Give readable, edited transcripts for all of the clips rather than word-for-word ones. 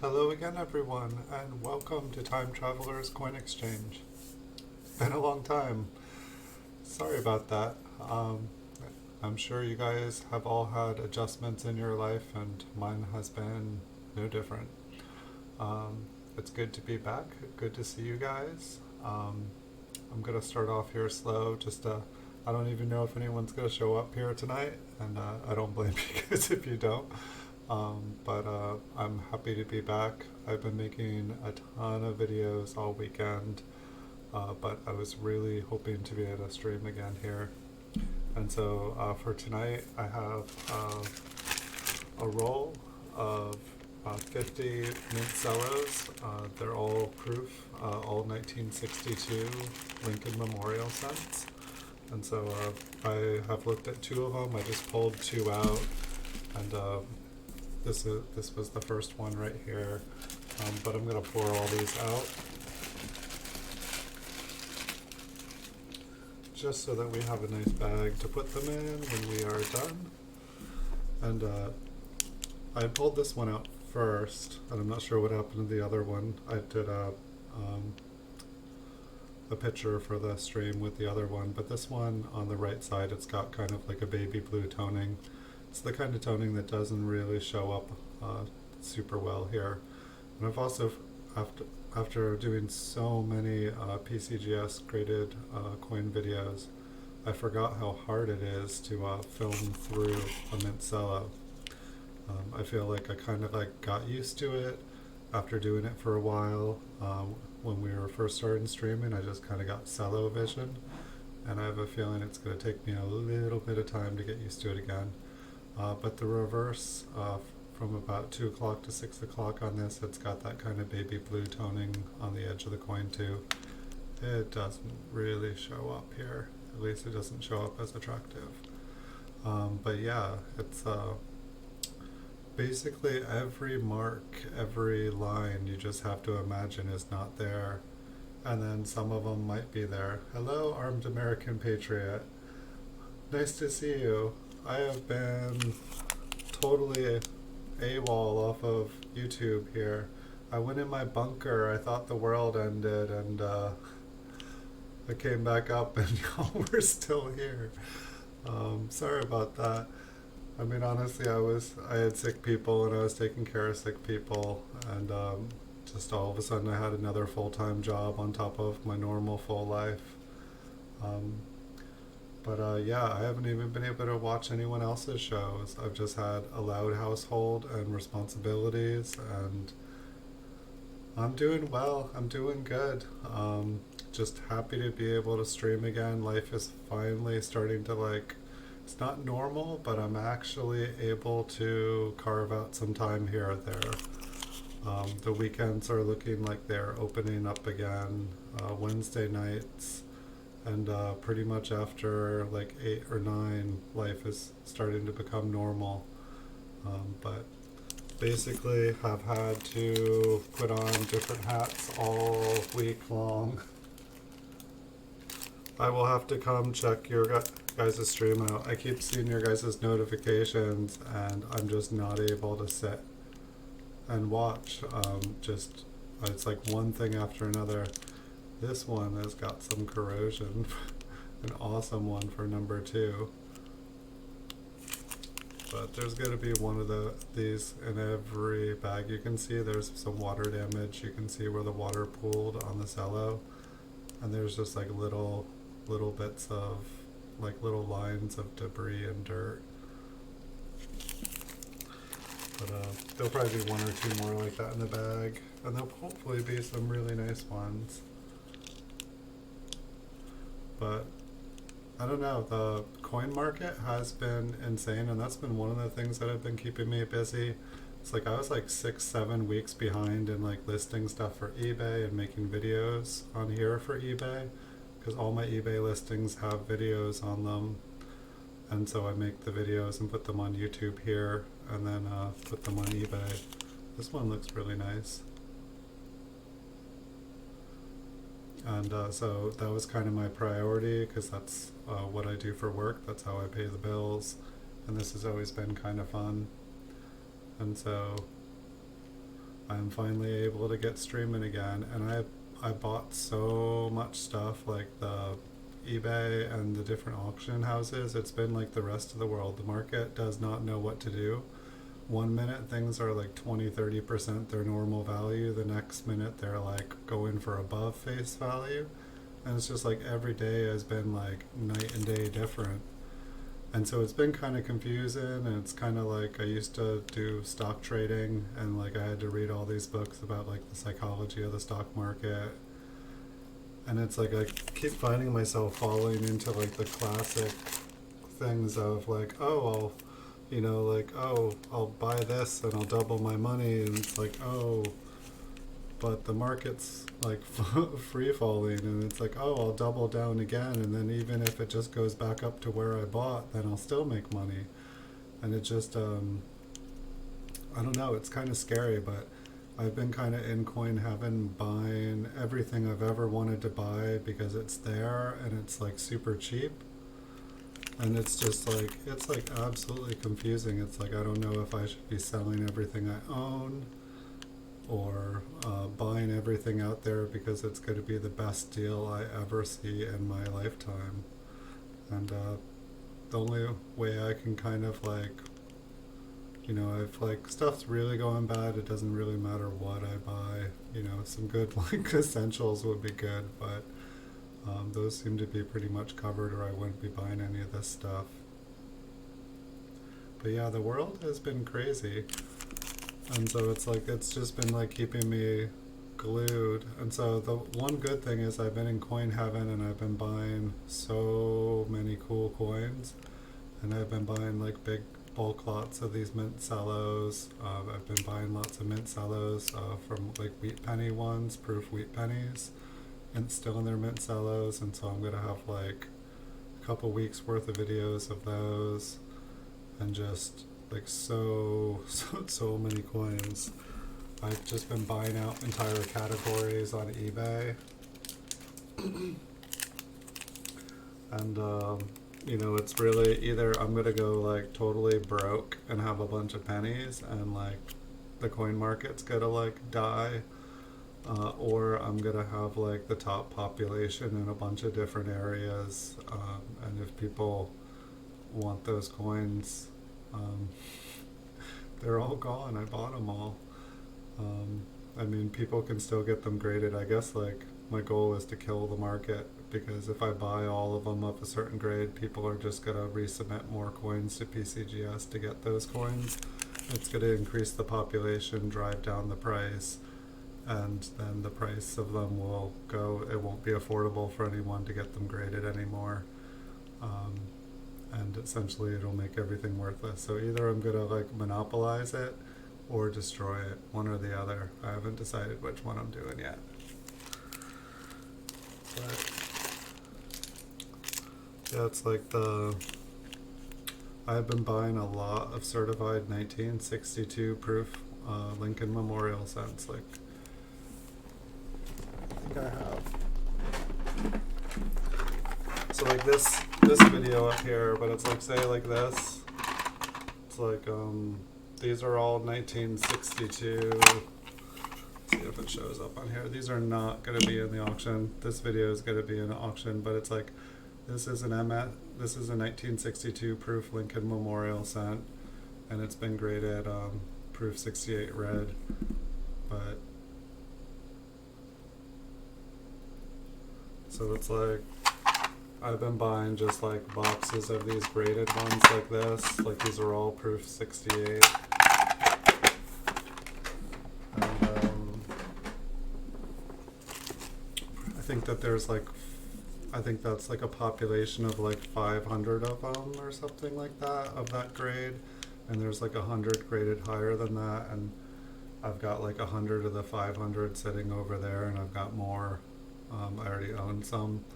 Hello again, everyone, and welcome to Time Traveler's Coin Exchange. It's been a long time. Sorry about that. I'm sure you guys have all had adjustments in your life, and mine has been no different. It's good to be back. Good to see you guys. I'm going to start off here slow. I don't even know if anyone's going to show up here tonight, and I don't blame you guys if you don't. But I'm happy to be back. I've been making a ton of videos all weekend, but I was really hoping to be able to stream again here. And so for tonight, I have a roll of 50 mint cellos. They're all proof, all 1962 Lincoln Memorial cents. And so I have looked at two of them. I just pulled two out, and this was the first one right here, but I'm going to pour all these out just so that we have a nice bag to put them in when we are done. And I pulled this one out first, and I'm not sure what happened to the other one. I did a picture for the stream with the other one, but this one on the right side, it's got kind of like a baby blue toning. It's the kind of toning that doesn't really show up super well here. And I've also, after doing so many PCGS graded coin videos, I forgot how hard it is to film through a mint cello. I feel like I kind of got used to it after doing it for a while. When we were first starting streaming, I just kind of got cello vision, and I have a feeling it's going to take me a little bit of time to get used to it again. But the reverse, from about 2 o'clock to 6 o'clock on this, it's got that kind of baby blue toning on the edge of the coin too. It doesn't really show up here. At least it doesn't show up as attractive. But yeah, it's basically every mark, every line you just have to imagine is not there. And then some of them might be there. Hello, Armed American Patriot. Nice to see you. I have been totally AWOL off of YouTube here. I went in my bunker. I thought the world ended, and I came back up, and y'all were still here. Sorry about that. I mean, honestly, I had sick people, and I was taking care of sick people, and just all of a sudden I had another full-time job on top of my normal full life. But yeah, I haven't even been able to watch anyone else's shows. I've just had a loud household and responsibilities, and I'm doing well. I'm doing good. Just happy to be able to stream again. Life is finally starting to it's not normal, but I'm actually able to carve out some time here or there. The weekends are looking like they're opening up again. Wednesday nights. And pretty much after 8 or 9, life is starting to become normal. But basically have had to put on different hats all week long. I will have to come check your guys' stream out. I keep seeing your guys' notifications, and I'm just not able to sit and watch. It's like one thing after another. This one has got some corrosion. An awesome one for number 2. But there's going to be one of these in every bag. You can see there's some water damage. You can see where the water pooled on the cello. And there's just little bits of, little lines of debris and dirt. But there'll probably be 1 or 2 more like that in the bag. And there'll hopefully be some really nice ones. But I don't know, the coin market has been insane, and that's been one of the things that have been keeping me busy. It's I was 6-7 weeks behind in listing stuff for eBay and making videos on here for eBay, because all my eBay listings have videos on them, and so I make the videos and put them on YouTube here, and then put them on eBay. This one looks really nice. And so that was kind of my priority, because that's what I do for work. That's how I pay the bills. And this has always been kind of fun. And so I'm finally able to get streaming again, and I bought so much stuff, like the eBay and the different auction houses. It's been like the rest of the world. The market does not know what to do. One minute things are like 20-30% their normal value, the next minute they're like going for above face value, and it's just like every day has been like night and day different. And so it's been kind of confusing, and it's kind of like I used to do stock trading, and like I had to read all these books about like the psychology of the stock market, and it's like I keep finding myself falling into like the classic things of like, oh, I'll buy this and I'll double my money, and it's like, oh, but the market's like free falling, and it's like, oh, I'll double down again, and then even if it just goes back up to where I bought, then I'll still make money. And it just I don't know, it's kind of scary, but I've been kind of in coin heaven, buying everything I've ever wanted to buy because it's there and it's like super cheap. And it's just like, it's like absolutely confusing. It's like I don't know if I should be selling everything I own or buying everything out there because it's going to be the best deal I ever see in my lifetime. And the only way I can kind of like, if like stuff's really going bad, it doesn't really matter what I buy. Some good like essentials would be good, but those seem to be pretty much covered, or I wouldn't be buying any of this stuff. But yeah, the world has been crazy. And so it's like, it's just been like keeping me glued. And so the one good thing is I've been in coin heaven, and I've been buying so many cool coins. And I've been buying like big bulk lots of these mint cellos. I've been buying lots of mint cellos from like wheat penny ones, proof wheat pennies, and still in their mint cellos. And so I'm going to have like a couple weeks worth of videos of those, and just like so many coins. I've just been buying out entire categories on eBay. And it's really either I'm gonna go like totally broke and have a bunch of pennies and like the coin market's gonna like die, or I'm gonna have like the top population in a bunch of different areas, and if people want those coins, they're all gone. I bought them all. I mean, people can still get them graded. I guess like my goal is to kill the market, because if I buy all of them of a certain grade, people are just going to resubmit more coins to PCGS to get those coins. It's going to increase the population, drive down the price, and then the price of them will go. It won't be affordable for anyone to get them graded anymore. And essentially it'll make everything worthless. So either I'm going to like monopolize it or destroy it, one or the other. I haven't decided which one I'm doing yet. But yeah, it's like I've been buying a lot of certified 1962 proof Lincoln Memorial cents. Like, I think I have. So like this video up here, but it's like, say like this. It's like these are all 1962. Let's see if it shows up on here. These are not going to be in the auction. This video is going to be in the auction, but it's like, this is a 1962 proof Lincoln Memorial cent, and it's been graded proof 68 red. But so it's like, I've been buying just like boxes of these graded ones like this. Like these are all proof 68. And I think that there's like, I think that's like a population of like 500 of them or something like that, of that grade. And there's like 100 graded higher than that. And I've got like 100 of the 500 sitting over there, and I've got more. I already own some.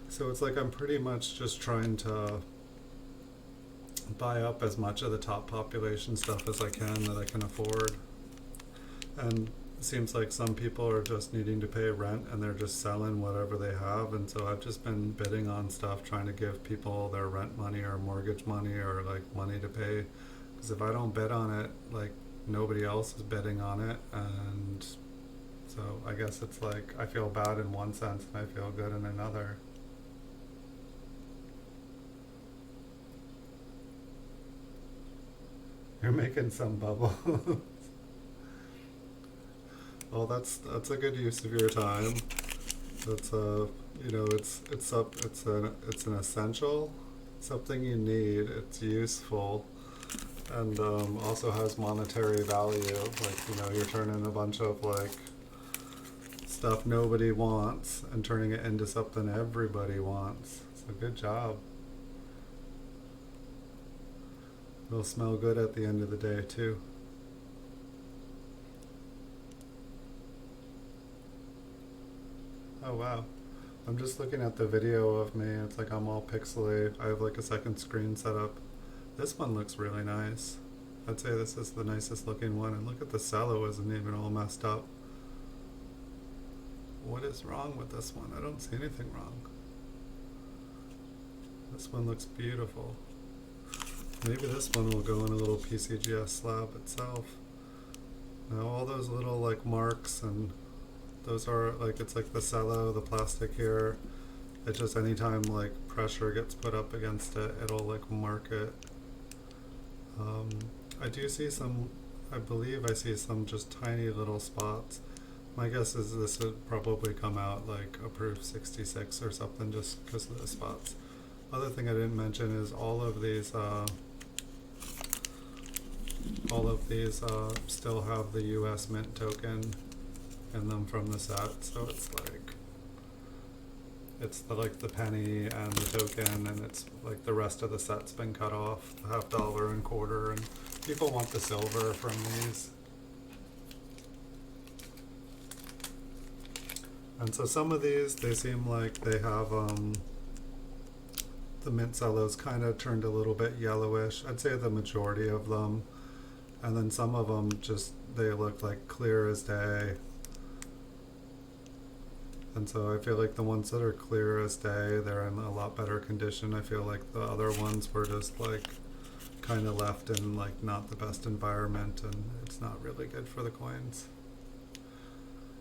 So it's like I'm pretty much just trying to buy up as much of the top population stuff as I can that I can afford. And it seems like some people are just needing to pay rent, and they're just selling whatever they have. And so I've just been bidding on stuff, trying to give people their rent money or mortgage money or like money to pay. Because if I don't bid on it, like nobody else is bidding on it, and so I guess it's like I feel bad in one sense and I feel good in another. You're making some bubble. Well, that's a good use of your time. That's it's an essential, something you need. It's useful, and also has monetary value. Like, you're turning a bunch of like stuff nobody wants and turning it into something everybody wants. So good job. It'll smell good at the end of the day too. Oh wow. I'm just looking at the video of me. It's like I'm all pixely. I have like a second screen set up. This one looks really nice. I'd say this is the nicest looking one. And look at the cello, isn't even all messed up. What is wrong with this one? I don't see anything wrong. This one looks beautiful. Maybe this one will go in a little PCGS slab itself. Now all those little like marks, and those are like, it's like the cello, the plastic here. It's just anytime like pressure gets put up against it, it'll like mark it. I do see some, I believe I see some just tiny little spots. My guess is this would probably come out like approved 66 or something, just because of the spots. Other thing I didn't mention is all of these still have the US Mint token in them from the set, so it's like like the penny and the token, and it's like the rest of the set's been cut off, the $50 and quarter, and people want the silver from these. And so some of these, they seem like they have the mint cellos kind of turned a little bit yellowish. I'd say the majority of them. And then some of them just, they look like clear as day. And so I feel like the ones that are clear as day, they're in a lot better condition. I feel like the other ones were just like kind of left in like not the best environment, and it's not really good for the coins.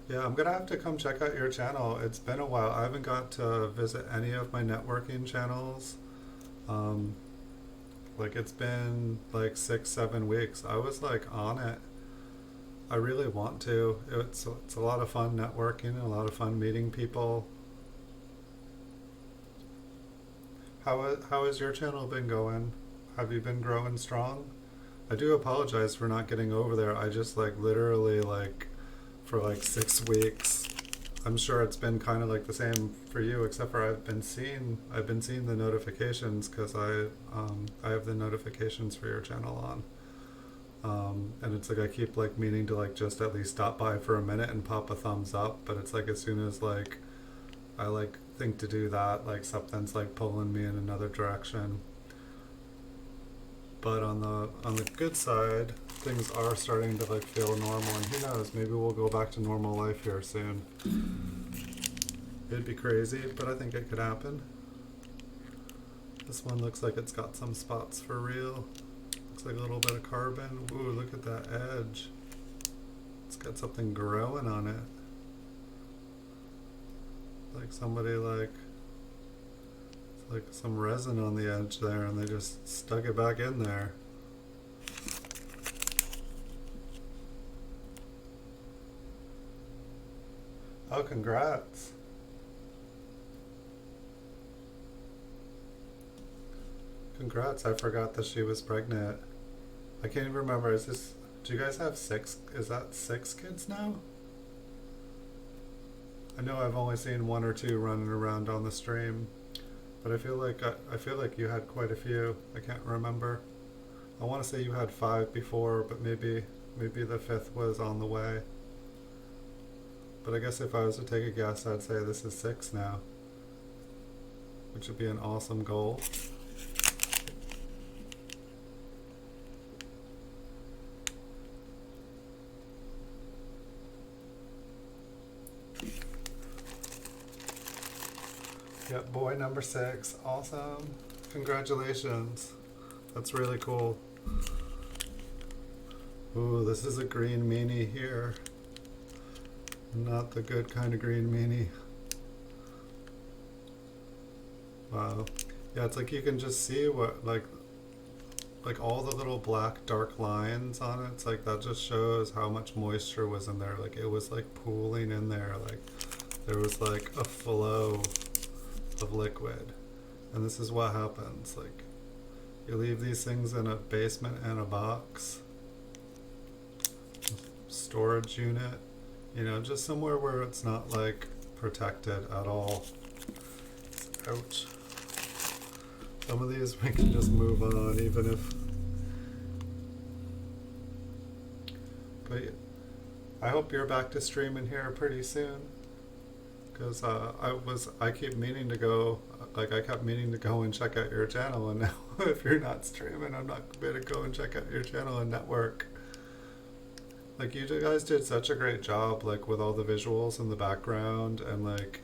Yeah, I'm gonna have to come check out your channel. It's been a while. I haven't got to visit any of my networking channels. Like it's been like 6-7 weeks. I was like on it. I really want to. It's a lot of fun networking, a lot of fun meeting people. How has your channel been going? Have you been growing strong? I do apologize for not getting over there. I just like literally like for like 6 weeks. I'm sure it's been kind of like the same for you, except for I've been seeing the notifications, because I have the notifications for your channel on. And it's like I keep like meaning to like just at least stop by for a minute and pop a thumbs up, but it's like as soon as like I like think to do that, like something's like pulling me in another direction. But on the good side, things are starting to like feel normal, and who knows, maybe we'll go back to normal life here soon. It'd be crazy, but I think it could happen. This one looks like it's got some spots for real. Looks like a little bit of carbon. Ooh, look at that edge. It's got something growing on it. Like somebody like some resin on the edge there, and they just stuck it back in there. Oh, congrats. Congrats, I forgot that she was pregnant. I can't even remember, do you guys have 6, is that 6 kids now? I know I've only seen 1 or 2 running around on the stream. But I feel like you had quite a few. I can't remember. I want to say you had 5 before, but maybe the 5th was on the way. But I guess if I was to take a guess, I'd say this is 6 now, which would be an awesome goal. Yep, boy number 6. Awesome. Congratulations. That's really cool. Ooh, this is a green meanie here. Not the good kind of green meanie. Wow. Yeah, it's like you can just see what, like all the little black dark lines on it. It's like that just shows how much moisture was in there. Like it was like pooling in there. Like there was like a flow of liquid. And this is what happens. Like you leave these things in a basement and a box, storage unit, you know, just somewhere where it's not like protected at all. Ouch. Some of these we can just move on, even if. But I hope you're back to streaming here pretty soon, because I keep meaning to go. Like I kept meaning to go and check out your channel, and now if you're not streaming, I'm not going to go and check out your channel and network. Like you guys did such a great job, like with all the visuals in the background, and like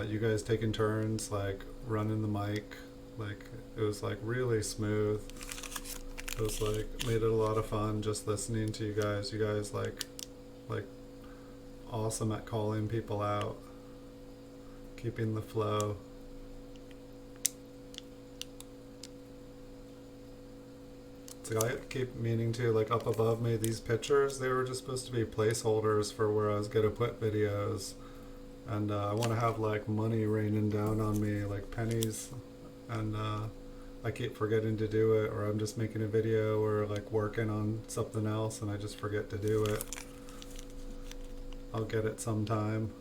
you guys taking turns like running the mic. Like it was like really smooth. It was like made it a lot of fun just listening to you guys. You guys like awesome at calling people out, keeping the flow. So I keep meaning to, like up above me, these pictures, they were just supposed to be placeholders for where I was gonna put videos. And I want to have like money raining down on me, like pennies. And I keep forgetting to do it, or I'm just making a video or like working on something else and I just forget to do it. I'll get it sometime.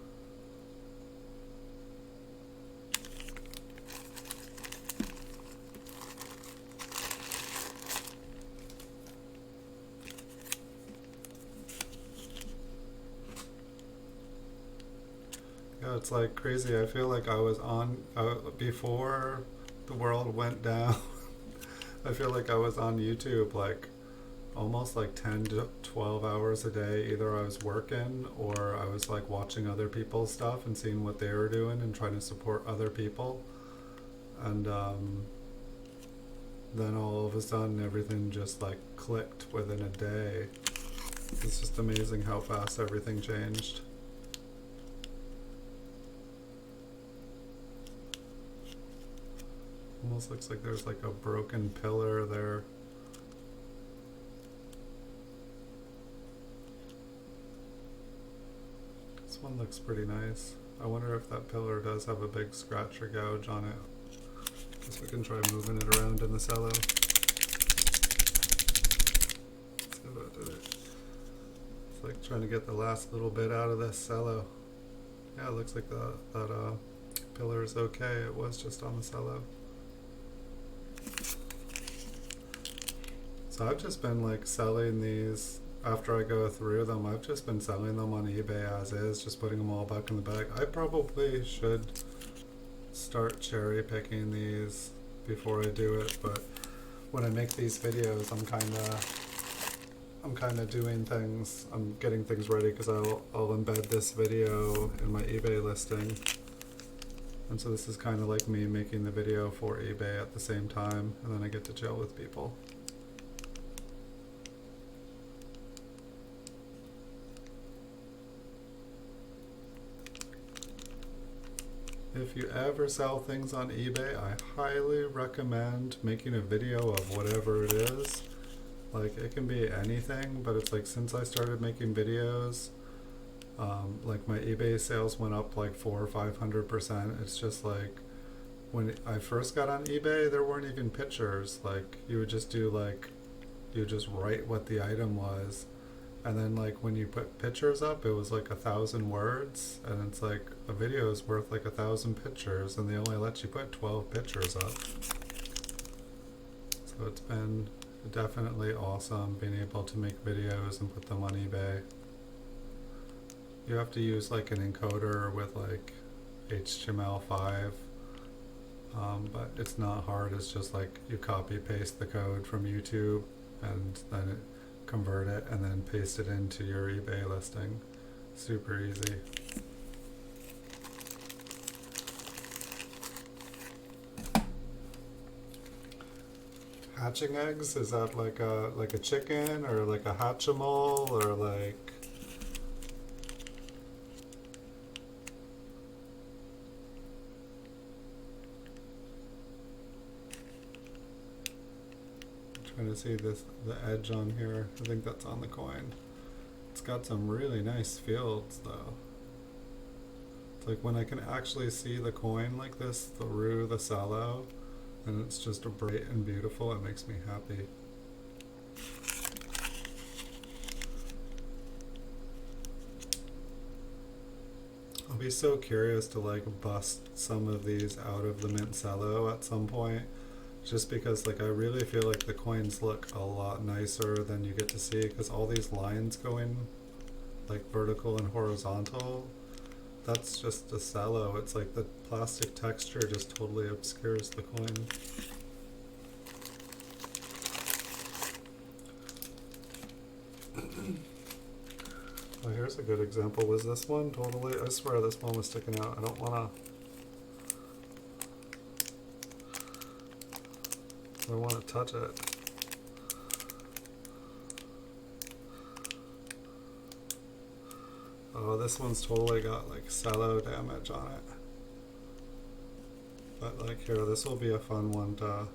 Yeah, it's like crazy. I feel like I was on before the world went down. I feel like I was on YouTube like almost like 10 to 12 hours a day. Either I was working or I was like watching other people's stuff and seeing what they were doing and trying to support other people. And then all of a sudden everything just like clicked within a day. It's just amazing how fast everything changed. Almost looks like there's like a broken pillar there. This one looks pretty nice. I wonder if that pillar does have a big scratch or gouge on it. Guess we can try moving it around in the cello. Let's see if that did it. It's like trying to get the last little bit out of this cello. Yeah, it looks like that pillar is okay. It was just on the cello. So I've just been like selling these after I go through them. I've just been selling them on eBay as is, just putting them all back in the bag. I probably should start cherry picking these before I do it, but when I make these videos, I'm kind of doing things. I'm getting things ready because I'll embed this video in my eBay listing. And so this is kind of like me making the video for eBay at the same time, and then I get to chill with people. If you ever sell things on eBay, I highly recommend making a video of whatever it is. Like it can be anything, but it's like since I started making videos, like my eBay sales went up like 400 or 500%. It's just like when I first got on eBay, there weren't even pictures. Like you would just do like, you would just write what the item was. And then like when you put pictures up, it was like 1,000 words, and it's like a video is worth like 1,000 pictures, and they only let you put 12 pictures up. So it's been definitely awesome being able to make videos and put them on eBay. You have to use like an encoder with like HTML5, but it's not hard. It's just like you copy paste the code from YouTube and then convert it and then paste it into your eBay listing. Super easy. hatching eggs? Is that like a chicken or like a hatchimal or like? I'm trying to see the edge on here. I think that's on the coin. It's got some really nice fields though. It's like when I can actually see the coin like this through the cello, and it's just bright and beautiful, it makes me happy. I'll be so curious to like bust some of these out of the mint cello at some point, just because like I really feel like the coins look a lot nicer than you get to see, because all these lines going like vertical and horizontal, that's just the cello. It's like the plastic texture just totally obscures the coin. Oh, here's a good example. Was this one totally? I swear this one was sticking out. I don't wanna. I want to touch it. Oh, this one's totally got like cello damage on it. But like here, this will be a fun one to.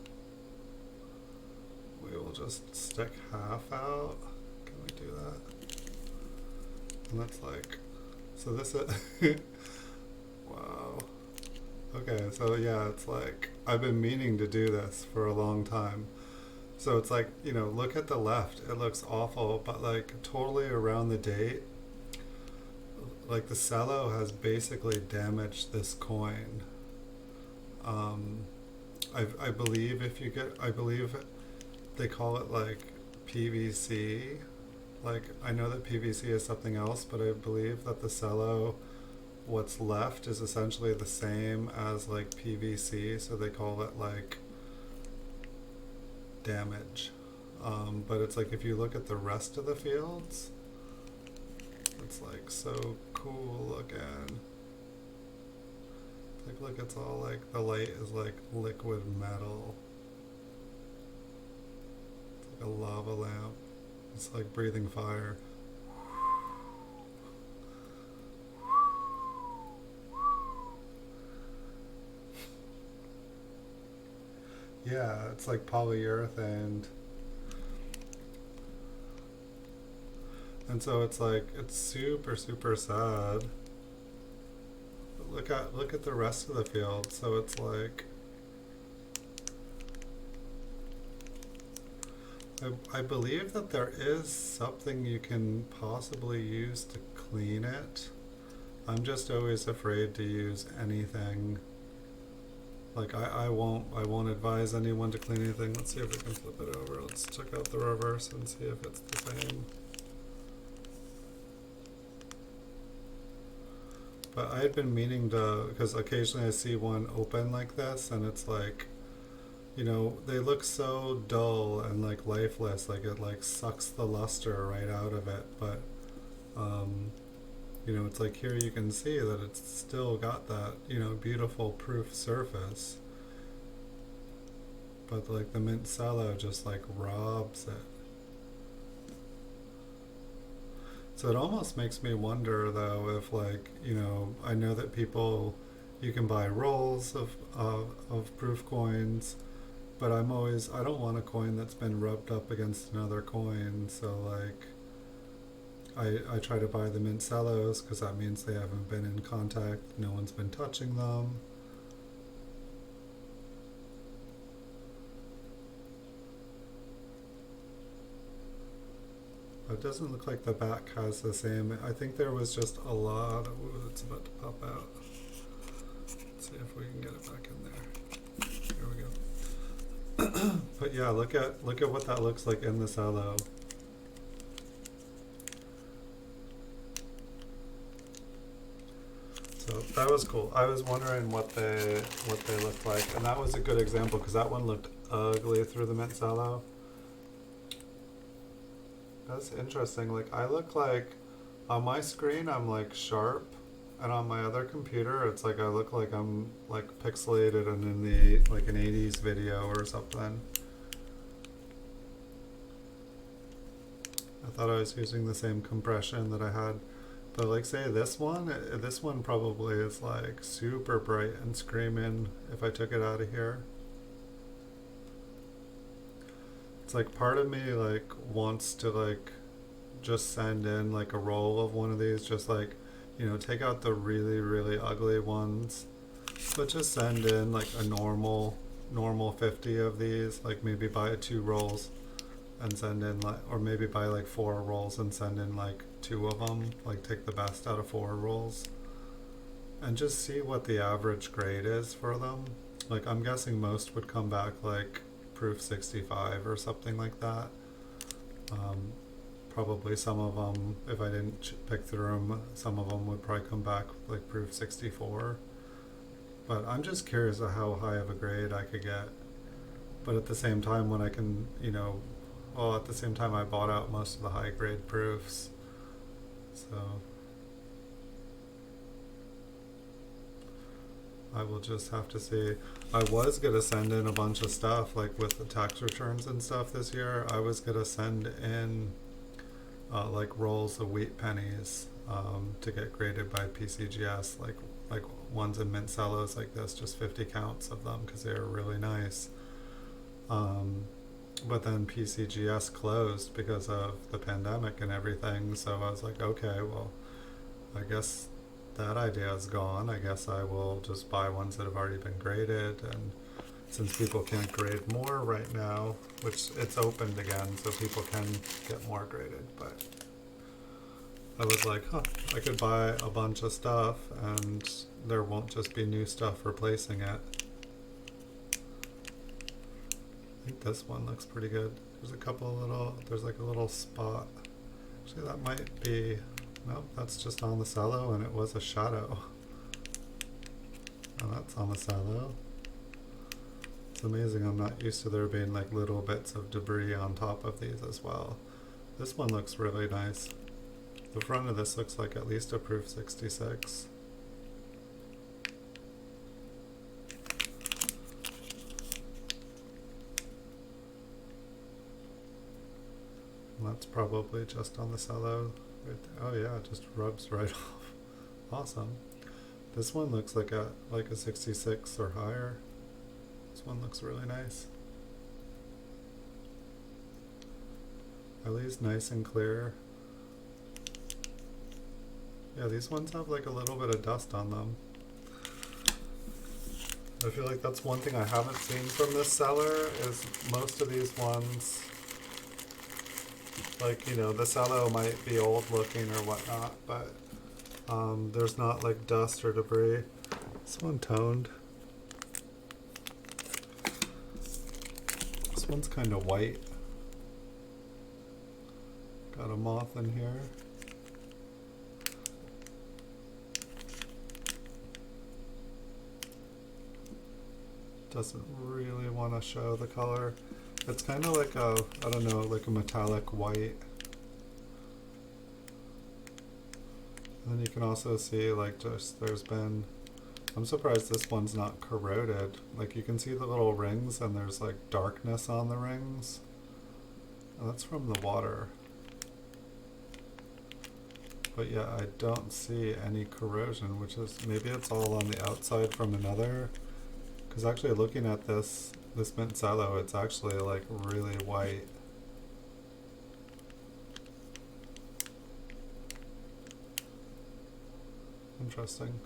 We will just stick half out. Can we do that? And that's like, so this is, wow. Okay, so yeah, it's like, I've been meaning to do this for a long time. So it's like, you know, look at the left, it looks awful, but like totally around the date, like the cello has basically damaged this coin. I believe if you get, I believe they call it like PVC. Like, I know that PVC is something else, but I believe that the cello, what's left is essentially the same as like PVC, so they call it like damage. But it's like if you look at the rest of the fields, it's like so cool looking. Like, look, it's all like, the light is like liquid metal. It's like a lava lamp. It's like breathing fire. Yeah, it's like polyurethane. And so it's like, it's super, super sad. But look at the rest of the field. So it's like, I believe that there is something you can possibly use to clean it. I'm just always afraid to use anything. Like I won't advise anyone to clean anything. Let's see if we can flip it over. Let's check out the reverse and see if it's the same. But I had been meaning to, because occasionally I see one open like this and it's like, you know, they look so dull and like lifeless, like it like sucks the luster right out of it. But you know, it's like here you can see that it's still got that, you know, beautiful proof surface. But like the mint cello just like robs it. So it almost makes me wonder though if like, you know, I know that people, you can buy rolls of proof coins. But I don't want a coin that's been rubbed up against another coin, so like, I try to buy the mint cellos because that means they haven't been in contact, no one's been touching them. It doesn't look like the back has the same, I think there was just a lot of, ooh, it's about to pop out. Let's see if we can get it back in there. Here we go. But yeah, look at what that looks like in the cello. So that was cool. I was wondering what they looked like, and that was a good example because that one looked ugly through the mint cello. That's interesting. Like I look like on my screen I'm like sharp, and on my other computer it's like I look like I'm like pixelated and in the like an 80s video or something. I thought I was using the same compression that I had. But like say this one probably is like super bright and screaming if I took it out of here. It's like part of me like wants to like just send in like a roll of one of these, just like, you know, take out the really, really ugly ones, but just send in like a normal 50 of these, like maybe buy 2 rolls and send in like, or maybe buy like 4 rolls and send in like 2 of them, like take the best out of 4 rolls and just see what the average grade is for them. Like I'm guessing most would come back like proof 65 or something like that. Probably some of them, if I didn't pick through them, some of them would probably come back like proof 64. But I'm just curious of how high of a grade I could get. But at the same time, when I can, you know, well, at the same time I bought out most of the high grade proofs. So I will just have to see. I was going to send in a bunch of stuff, like with the tax returns and stuff this year. I was going to send in like rolls of wheat pennies to get graded by PCGS, like ones in mint cellos like this, just 50 counts of them because they were really nice. But then PCGS closed because of the pandemic and everything, so I was like, okay, well, I guess that idea is gone. I guess I will just buy ones that have already been graded, and since people can't grade more right now, which it's opened again, so people can get more graded, but I was like, huh, I could buy a bunch of stuff and there won't just be new stuff replacing it. I think this one looks pretty good. There's a couple there's like a little spot. Actually, that might be, nope, that's just on the cello and it was a shadow. And that's on the cello. It's amazing, I'm not used to there being like little bits of debris on top of these as well. This one looks really nice. The front of this looks like at least a proof 66. And that's probably just on the cello. Right there. Oh yeah, it just rubs right off. Awesome. This one looks like a 66 or higher. This one looks really nice. At least nice and clear. Yeah, these ones have like a little bit of dust on them. I feel like that's one thing I haven't seen from this seller is most of these ones, like, you know, the cello might be old looking or whatnot, but there's not like dust or debris. This one toned. This one's kind of white. Got a moth in here. Doesn't really want to show the color. It's kind of like a, I don't know, like a metallic white. And then you can also see like just there's been, I'm surprised this one's not corroded. Like you can see the little rings and there's like darkness on the rings. And that's from the water. But yeah, I don't see any corrosion, which is, maybe it's all on the outside from another. Because actually looking at this mint cello, it's actually like really white. Interesting.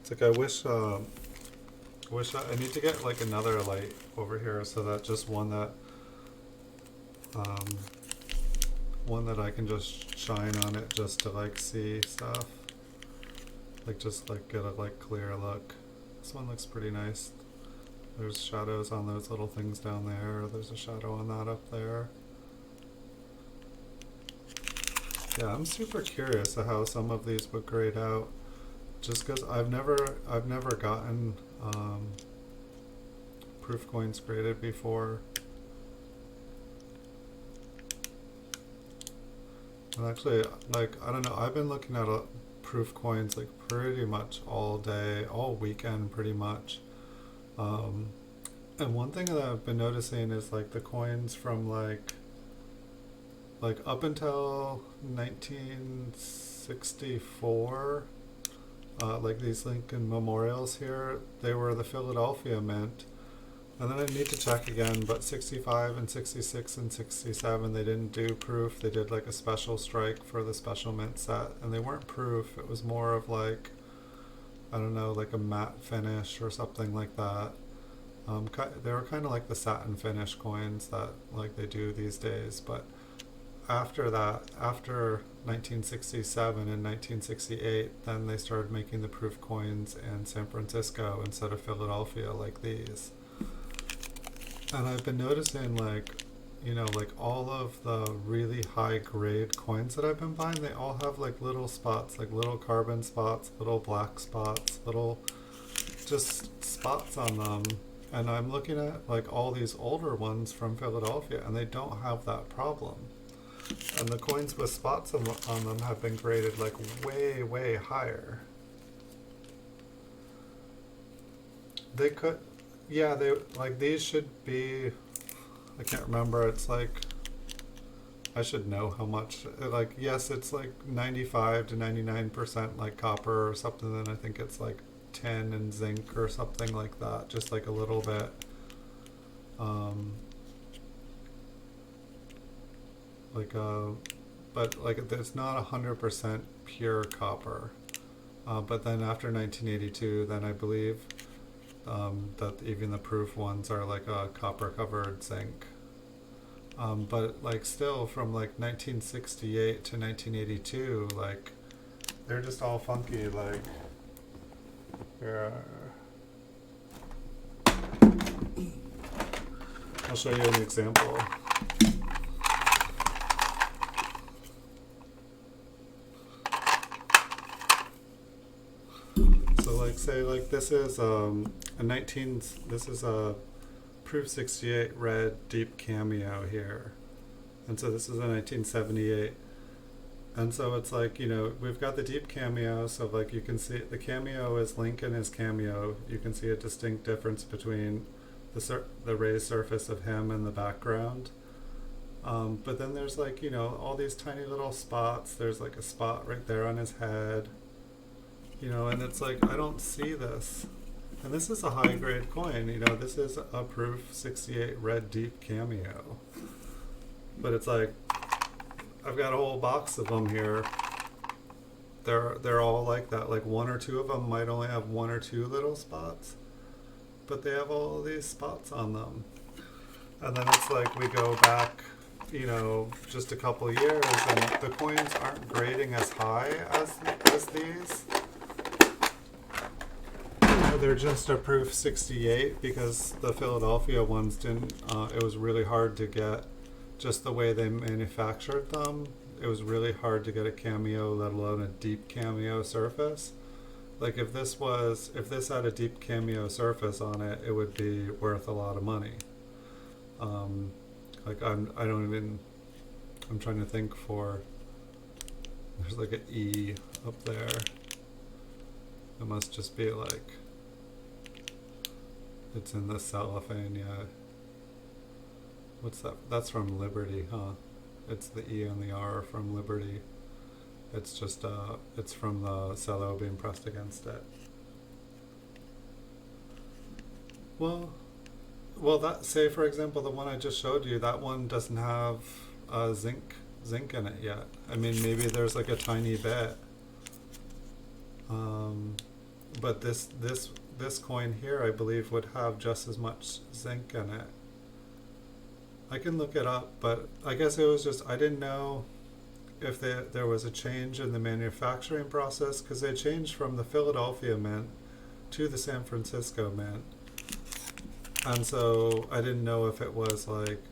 It's like I wish I need to get like another light over here so that just one that I can just shine on it just to like see stuff. Like just like get a like clear look. This one looks pretty nice. There's shadows on those little things down there. There's a shadow on that up there. Yeah, I'm super curious of how some of these would grade out. Just because I've never gotten proof coins graded before. And actually, like, I don't know, I've been looking at proof coins like pretty much all day, all weekend pretty much. And one thing that I've been noticing is like the coins from like up until 1964, like these Lincoln memorials here, they were the Philadelphia Mint. And then I need to check again, but 65 and 66 and 67, they didn't do proof. They did like a special strike for the special mint set, and they weren't proof. It was more of like, I don't know, like a matte finish or something like that. They were kind of like the satin finish coins that like they do these days, but after that, after 1967 and 1968, then they started making the proof coins in San Francisco instead of Philadelphia like these. And I've been noticing like, like all of the really high grade coins that I've been buying, they all have like little spots, like little carbon spots, little black spots, little just spots on them. And I'm looking at like all these older ones from Philadelphia, and they don't have that problem. And the coins with spots on them have been graded like way, way higher. They could, yeah, they like these should be, I can't remember, it's like, I should know how much, like, yes, it's like 95 to 99% like copper or something, then I think it's like 10 and zinc or something like that, just like a little bit. But like it's not 100% pure copper. But then after 1982, then I believe that even the proof ones are like a copper covered zinc. But like still from like 1968 to 1982, like they're just all funky. Like I'll show you an example. So like say like this is this is a proof 68 red deep cameo here. And so this is a 1978. And so it's like, we've got the deep cameo, so like you can see the cameo is Lincoln is cameo. You can see a distinct difference between the raised surface of him and the background. But then there's like, all these tiny little spots. There's like a spot right there on his head. And it's like, I don't see this. And this is a high grade coin, this is a proof 68 red deep cameo. But it's like, I've got a whole box of them here. They're all like that. Like one or two of them might only have one or two little spots, but they have all these spots on them. And then it's like we go back, just a couple years, and the coins aren't grading as high as these. They're just a proof 68 because the Philadelphia ones didn't. It was really hard to get. Just the way they manufactured them, it was really hard to get a cameo, let alone a deep cameo surface. Like if this had a deep cameo surface on it, it would be worth a lot of money. Like I'm trying to think for, there's like an E up there. It must just be like, it's in the cellophane, yeah. What's that? That's from Liberty, huh? It's the E and the R from Liberty. It's just, it's from the cello being pressed against it. Well, that, say for example, the one I just showed you, that one doesn't have zinc in it yet. I mean, maybe there's like a tiny bit. But this coin here, I believe, would have just as much zinc in it. I can look it up, but I guess it was just, I didn't know if there was a change in the manufacturing process, because they changed from the Philadelphia Mint to the San Francisco Mint. And so I didn't know if it was like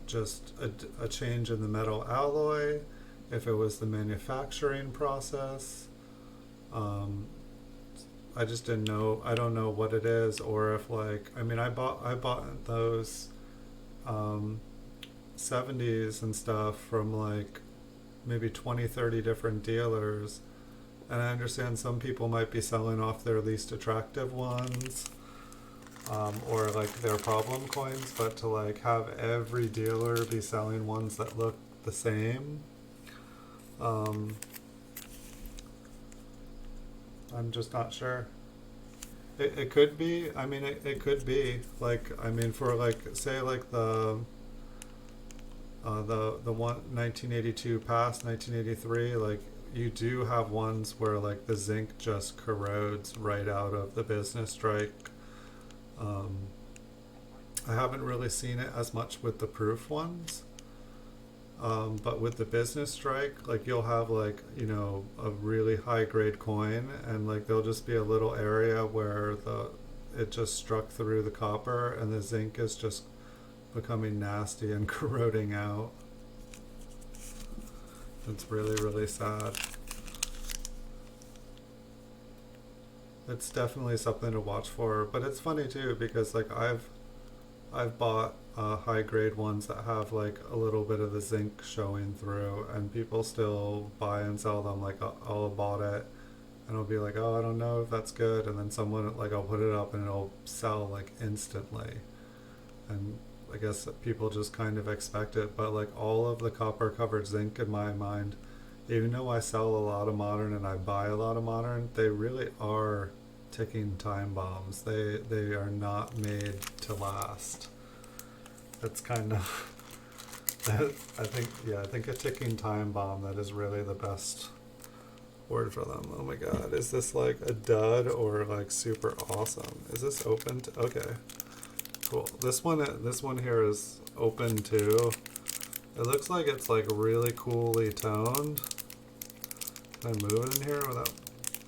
just a change in the metal alloy, if it was the manufacturing process. I just didn't know. I don't know what it is, or if like, I mean, I bought those 70s and stuff from like maybe 20-30 different dealers, and I understand some people might be selling off their least attractive ones, or like their problem coins, but to like have every dealer be selling ones that look the same, um, I'm just not sure. It could be, I mean, it could be, like, I mean, for like, say like the one 1982 past 1983, like you do have ones where like the zinc just corrodes right out of the business strike. um, I haven't really seen it as much with the proof ones, but with the business strike, like you'll have like, you know, a really high grade coin, and like there'll just be a little area where the it just struck through the copper and the zinc is just becoming nasty and corroding out. It's really, really sad. It's definitely something to watch for, but it's funny too because like I've bought high grade ones that have like a little bit of the zinc showing through, and people still buy and sell them. Like I'll have bought it and I'll be like, oh, I don't know if that's good, and then someone, like, I'll put it up and it'll sell like instantly, and I guess that people just kind of expect it. But like all of the copper covered zinc in my mind, even though I sell a lot of modern and I buy a lot of modern, they really are ticking time bombs. They are not made to last. That's kind of I think, yeah, I think a ticking time bomb, that is really the best word for them. Oh my god, is this like a dud or like super awesome? Is this open to, okay, cool. This one here is open too. It looks like it's like really coolly toned. Can I move it in here without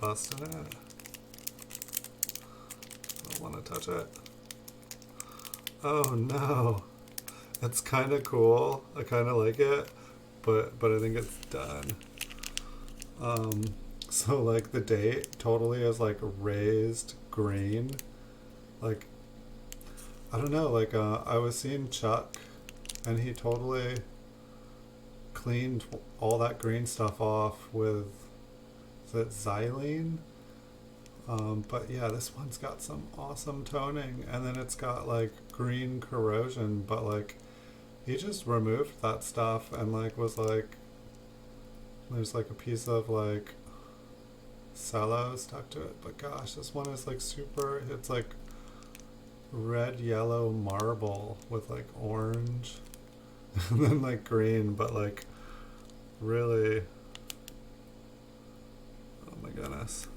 busting it? I don't want to touch it. Oh no. It's kind of cool. I kind of like it, but I think it's done. So like the date totally is like raised green. Like, I don't know, like I was seeing Chuck and he totally cleaned all that green stuff off with, is it xylene? But yeah, this one's got some awesome toning, and then it's got like green corrosion, but like he just removed that stuff and like was like, there's like a piece of like cello stuck to it. But gosh, this one is like super, it's like red yellow marble with like orange and then like green, but like really, oh my goodness.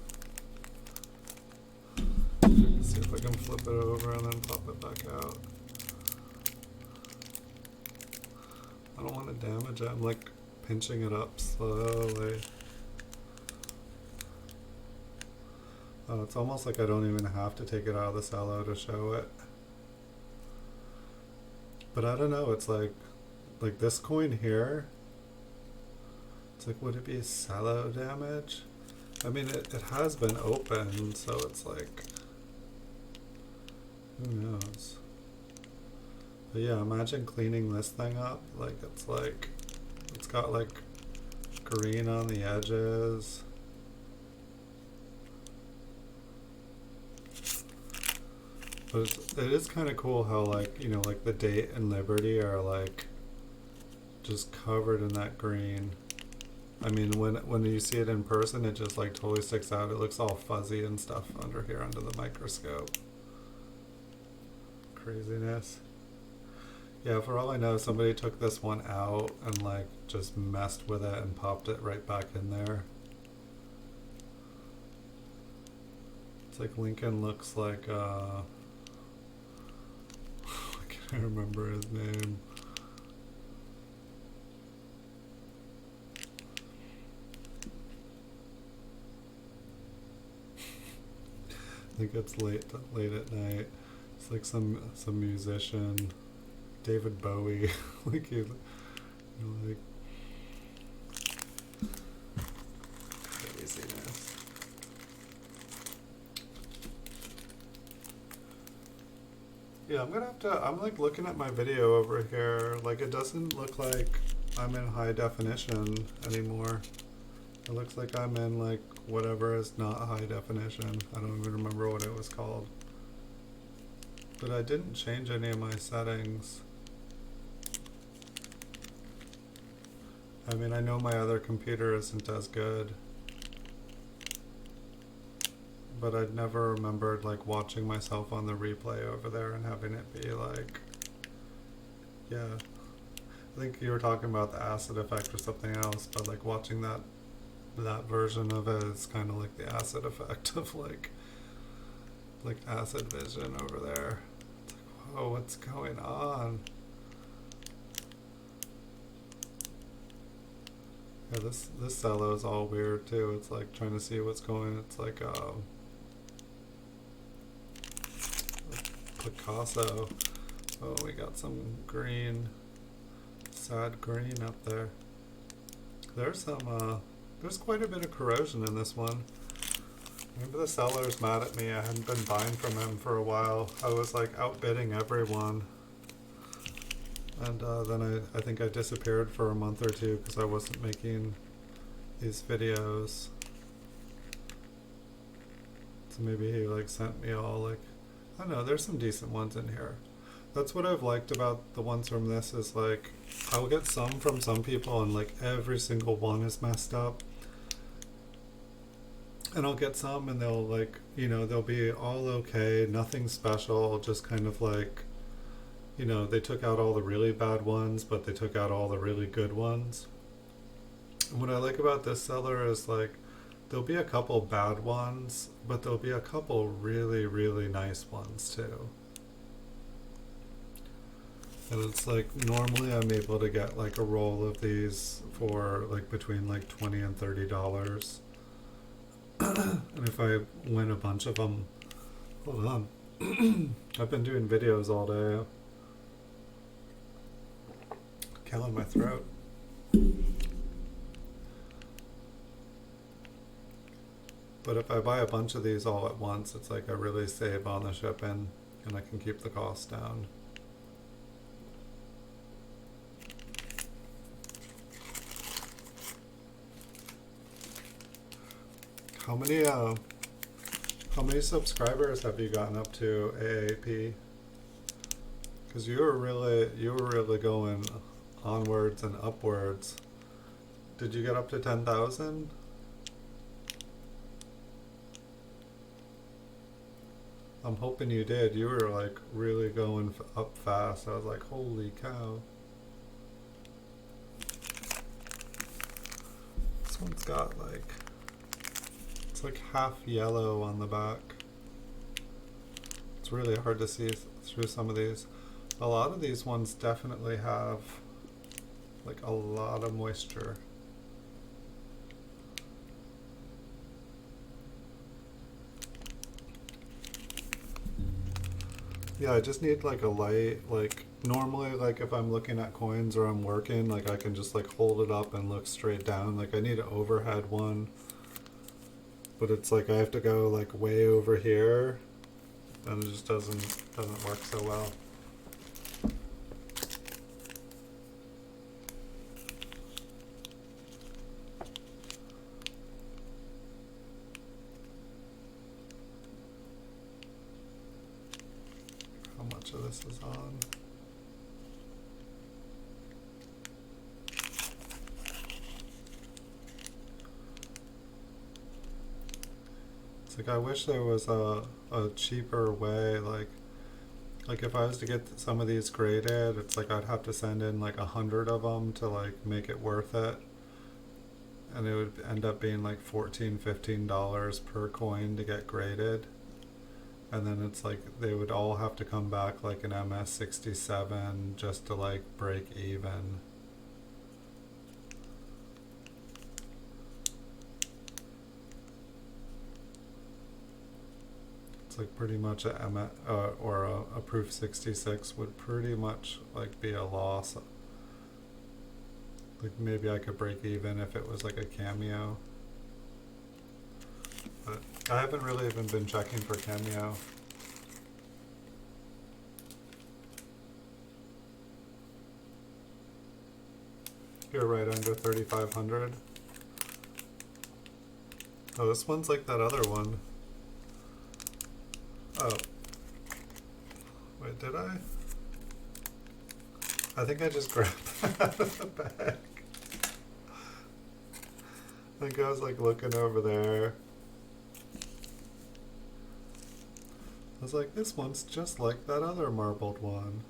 Let's see if I can flip it over and then pop it back out. I don't want to damage it. I'm like pinching it up slowly. Oh, it's almost like I don't even have to take it out of the cello to show it. But I don't know, it's like this coin here, it's like, would it be cello damage? I mean, it has been opened, so it's like, who knows? But yeah, imagine cleaning this thing up. Like, it's got like green on the edges. But it is kind of cool how, like, you know, like the date and Liberty are like just covered in that green. I mean, when you see it in person, it just like totally sticks out. It looks all fuzzy and stuff under here under the microscope. Craziness. Yeah, for all I know, somebody took this one out and like just messed with it and popped it right back in there. It's like Lincoln looks like I can't remember his name. I think it's late at night. It's like some musician, David Bowie, like he's, you know, like craziness. Yeah, I'm gonna have to. I'm like looking at my video over here. Like, it doesn't look like I'm in high definition anymore. It looks like I'm in like whatever is not high definition. I don't even remember what it was called. But I didn't change any of my settings. I mean, I know my other computer isn't as good, but I'd never remembered like watching myself on the replay over there and having it be like, yeah. I think you were talking about the acid effect or something else, but like watching that version of it is kind of like the acid effect of like acid vision over there. It's like, whoa, what's going on? Yeah, this cello is all weird too. It's like trying to see what's going. It's like Picasso. Oh, we got some green, sad green up there. There's there's quite a bit of corrosion in this one. Maybe the seller's mad at me. I hadn't been buying from him for a while. I was like outbidding everyone. And then I think I disappeared for a month or two because I wasn't making these videos. So maybe he like sent me all like, I don't know, there's some decent ones in here. That's what I've liked about the ones from this is like, I'll get some from some people and like every single one is messed up. And I'll get some and they'll like, you know, they'll be all okay, nothing special, just kind of like, you know, they took out all the really bad ones, but they took out all the really good ones. And what I like about this seller is like, there'll be a couple bad ones, but there'll be a couple really, really nice ones too. And it's like, normally I'm able to get like a roll of these for like between like $20 and $30. And if I win a bunch of them, hold on, I've been doing videos all day. Killing my throat. But if I buy a bunch of these all at once, it's like I really save on the shipping and I can keep the cost down. How many subscribers have you gotten up to, AAP? Because you were really going onwards and upwards. Did you get up to 10,000? I'm hoping you did. You were like really going up fast. I was like, holy cow. This one's got like, it's like half yellow on the back. It's really hard to see through some of these. A lot of these ones definitely have like a lot of moisture. Yeah, I just need like a light, like normally like if I'm looking at coins or I'm working, like I can just like hold it up and look straight down. Like I need an overhead one, but it's like I have to go like way over here and it just doesn't work so well. How much of this is on? It's like I wish there was a cheaper way, like if I was to get some of these graded, it's like I'd have to send in like 100 of them to like make it worth it. And it would end up being like $14, $15 per coin to get graded. And then it's like they would all have to come back like an MS67 just to like break even. It's like pretty much a proof 66 would pretty much like be a loss. Like maybe I could break even if it was like a cameo. But I haven't really even been checking for cameo. You're right under 3,500. Oh, this one's like that other one. Oh. Did I? I think I just grabbed that out of the bag. I think I was like looking over there. I was like, this one's just like that other marbled one.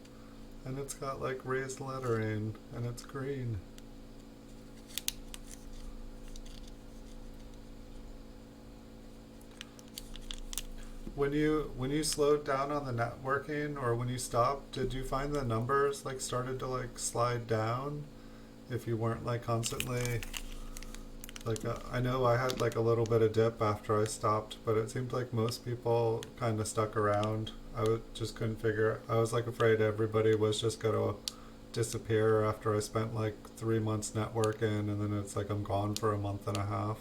And it's got like raised lettering and it's green. When you slowed down on the networking or when you stopped, did you find the numbers like started to like slide down if you weren't like constantly like I know I had like a little bit of dip after I stopped, but it seemed like most people kind of stuck around. Just couldn't figure. I was like afraid everybody was just gonna disappear after I spent like 3 months networking, and then it's like I'm gone for a month and a half.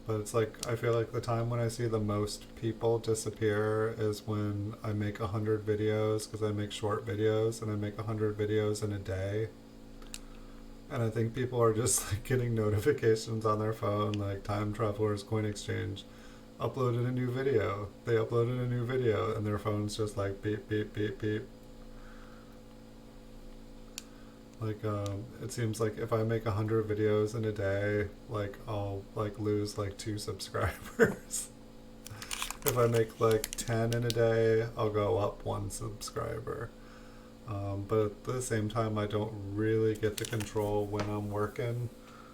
But it's like I feel like the time when I see the most people disappear is when I make 100 videos, because I make short videos and I make 100 videos in a day. And I think people are just like getting notifications on their phone, like Time Travelers Coin Exchange uploaded a new video. They uploaded a new video, and their phone's just like beep, beep, beep, beep. Like, it seems like if I make 100 videos in a day, like I'll like lose like 2 subscribers. If I make like 10 in a day, I'll go up 1 subscriber. But at the same time, I don't really get to control when I'm working.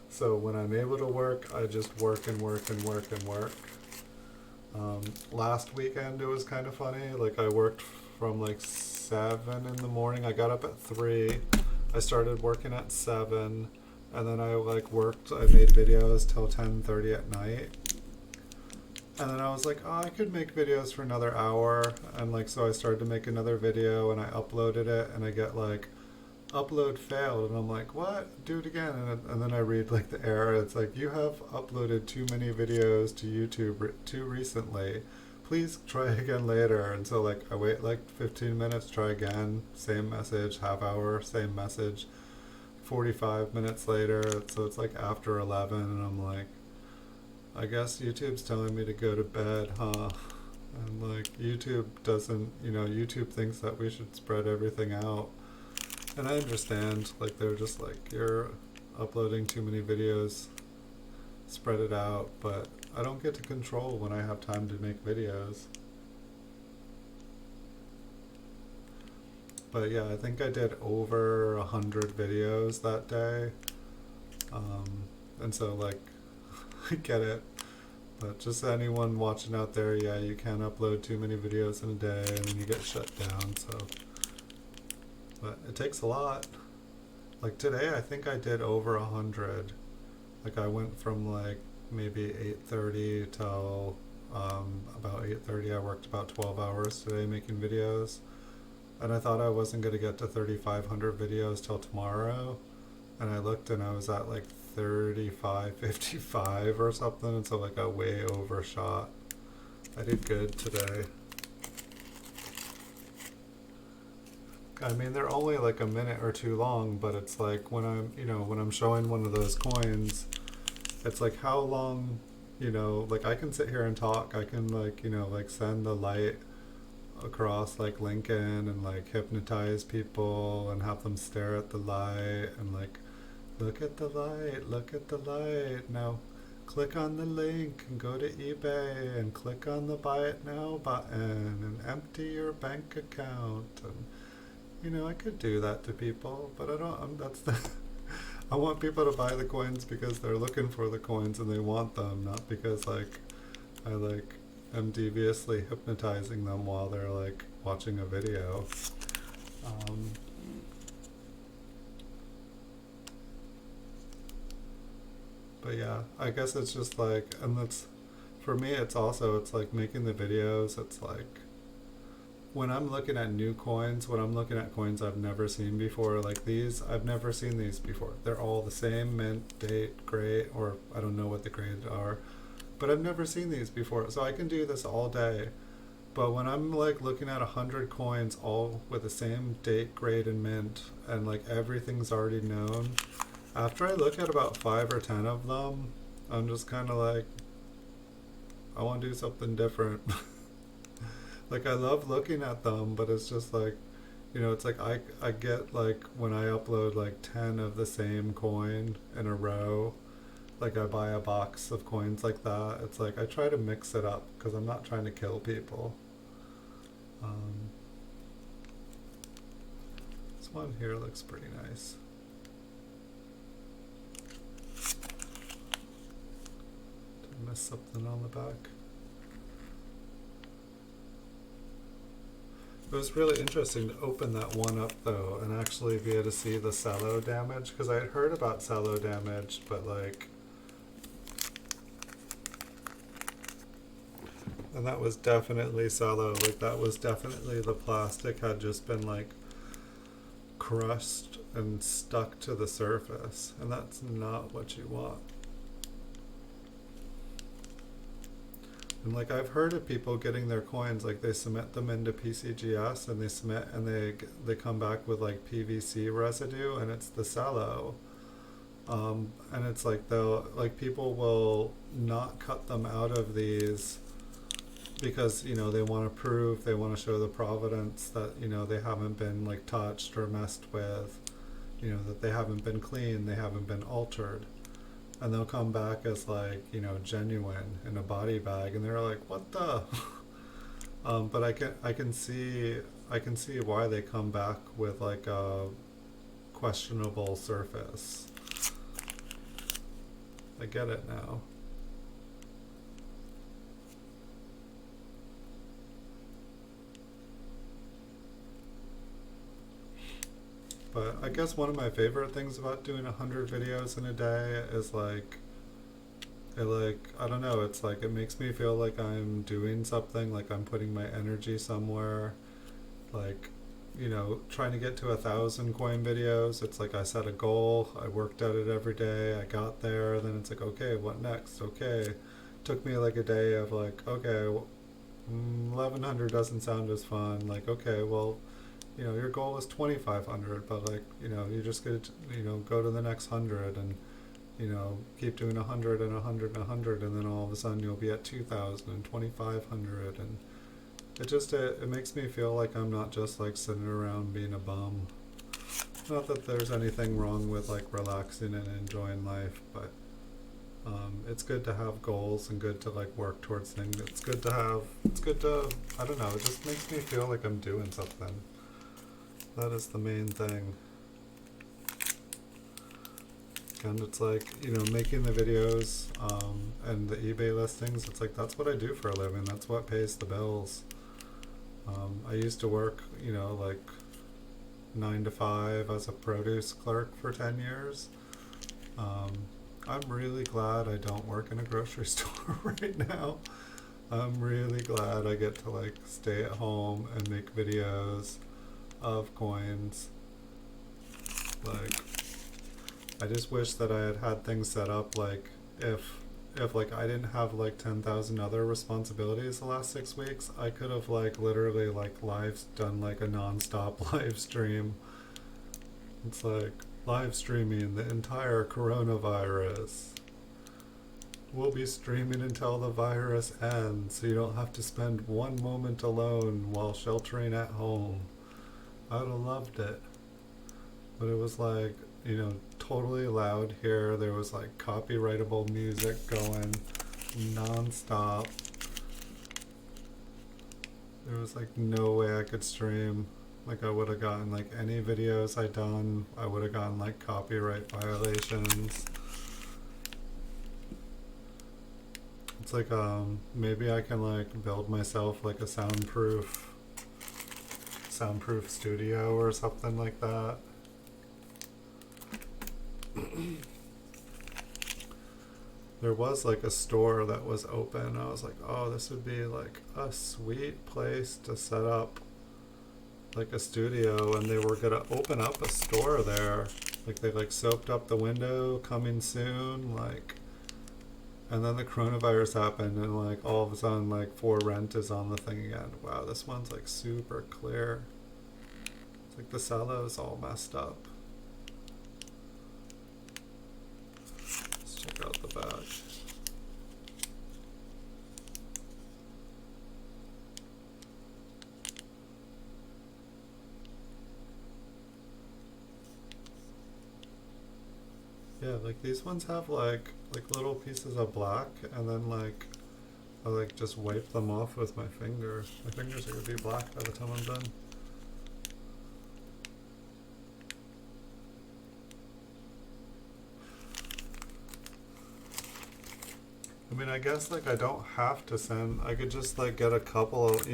So when I'm able to work, I just work and work and work and work. Last weekend it was kind of funny. Like I worked from like 7 in the morning. I got up at 3. I started working at 7, and then I like worked. I made videos till 10:30 at night. And then I was like, oh, I could make videos for another hour. And like, so I started to make another video and I uploaded it, and I get like, upload failed. And I'm like, what? Do it again. And then I read like the error. It's like, you have uploaded too many videos to YouTube too recently. Please try again later. And so like, I wait like 15 minutes, try again. Same message, half hour, same message. 45 minutes later. So it's like after 11, and I'm like, I guess YouTube's telling me to go to bed, huh? And like YouTube doesn't, YouTube thinks that we should spread everything out. And I understand, like they're just like, you're uploading too many videos, spread it out, but I don't get to control when I have time to make videos. But yeah, I think I did over 100 videos that day. And so like, I get it, but just anyone watching out there, yeah, you can't upload too many videos in a day and then you get shut down. So, but it takes a lot. Like today, I think I did over 100. Like I went from like maybe 8:30 till about 8:30. I worked about 12 hours today making videos, and I thought I wasn't gonna get to 3,500 videos till tomorrow. And I looked and I was at like 3555 or something, and so like I way overshot. I did good today. I mean, they're only like a minute or 2 long, but it's like when I'm showing one of those coins, it's like how long, like I can sit here and talk. I can like, like send the light across like Lincoln and like hypnotize people and have them stare at the light and like, look at the light, look at the light. Now click on the link and go to eBay and click on the buy it now button and empty your bank account. And I could do that to people, but I don't. I want people to buy the coins because they're looking for the coins and they want them, not because like I like am deviously hypnotizing them while they're like watching a video. But yeah, I guess it's just like, and that's, for me, it's like making the videos, it's like, when I'm looking at new coins, when I'm looking at coins I've never seen before, like these, I've never seen these before. They're all the same mint, date, grade, or I don't know what the grades are, but I've never seen these before. So I can do this all day. But when I'm like looking at 100 coins all with the same date, grade, and mint, and like everything's already known, after I look at about 5 or 10 of them, I'm just kind of like, I want to do something different. Like I love looking at them, but it's just like, you know, it's like I get like when I upload like 10 of the same coin in a row, like I buy a box of coins like that. It's like I try to mix it up because I'm not trying to kill people. Um, this one here looks pretty nice. Did I miss something on the back? It was really interesting to open that one up though and actually be able to see the cello damage, because I had heard about cello damage, but like, and that was definitely cello, like that was definitely the plastic had just been like crushed and stuck to the surface, and that's not what you want. And like I've heard of people getting their coins, like they submit them into PCGS and they submit and they come back with like PVC residue, and it's the cello. And it's like they'll like people will not cut them out of these because, you know, they want to prove, they want to show the provenance that, you know, they haven't been like touched or messed with, you know, that they haven't been clean, they haven't been altered. And they'll come back as like, you know, genuine in a body bag, and they're like, what the? But I can see why they come back with like a questionable surface. I get it now. But I guess one of my favorite things about doing 100 videos in a day is like, I don't know, it's like, it makes me feel like I'm doing something, like I'm putting my energy somewhere. Like, you know, trying to get to 1,000 coin videos, it's like I set a goal, I worked at it every day, I got there, then it's like, okay, what next? Okay. Took me like a day of like, okay, 1100 doesn't sound as fun. Like, okay, well, you know, your goal is 2,500, but like, you know, you just get to, you know, go to the next 100 and, you know, keep doing 100 and 100 and 100, and then all of a sudden you'll be at 2,000 and 2,500, and it just, it makes me feel like I'm not just like sitting around being a bum. Not that there's anything wrong with like relaxing and enjoying life, but it's good to have goals and good to like work towards things. It's good to, I don't know, it just makes me feel like I'm doing something. That is the main thing. And it's like, you know, making the videos and the eBay listings, it's like that's what I do for a living. That's what pays the bills. I used to work, you know, like 9 to 5 as a produce clerk for 10 years. I'm really glad I don't work in a grocery store right now. I'm really glad I get to like stay at home and make videos of coins. Like, I just wish that I had had things set up like if like I didn't have like 10,000 other responsibilities the last 6 weeks, I could have like literally like done like a non-stop live stream. It's like live streaming the entire coronavirus. We'll be streaming until the virus ends, so you don't have to spend one moment alone while sheltering at home. I would have loved it. But it was like, you know, totally loud here. There was like copyrightable music going non-stop. There was like no way I could stream. Like I would have gotten like any videos I done, I would have gotten like copyright violations. It's like maybe I can like build myself like a soundproof studio or something like that. There was like a store that was open. I was like, oh, this would be like a sweet place to set up like a studio, and they were gonna open up a store there. Like they like soaped up the window, coming soon, like, and then the coronavirus happened, and like all of a sudden like for rent is on the thing again. Wow, this one's like super clear. It's like the cello's all messed up. Let's check out the back. Yeah, like these ones have like little pieces of black, and then like I like just wipe them off with my finger. My fingers are gonna be black by the time I'm done. I mean, I guess like I don't have to send. I could just like get a couple of,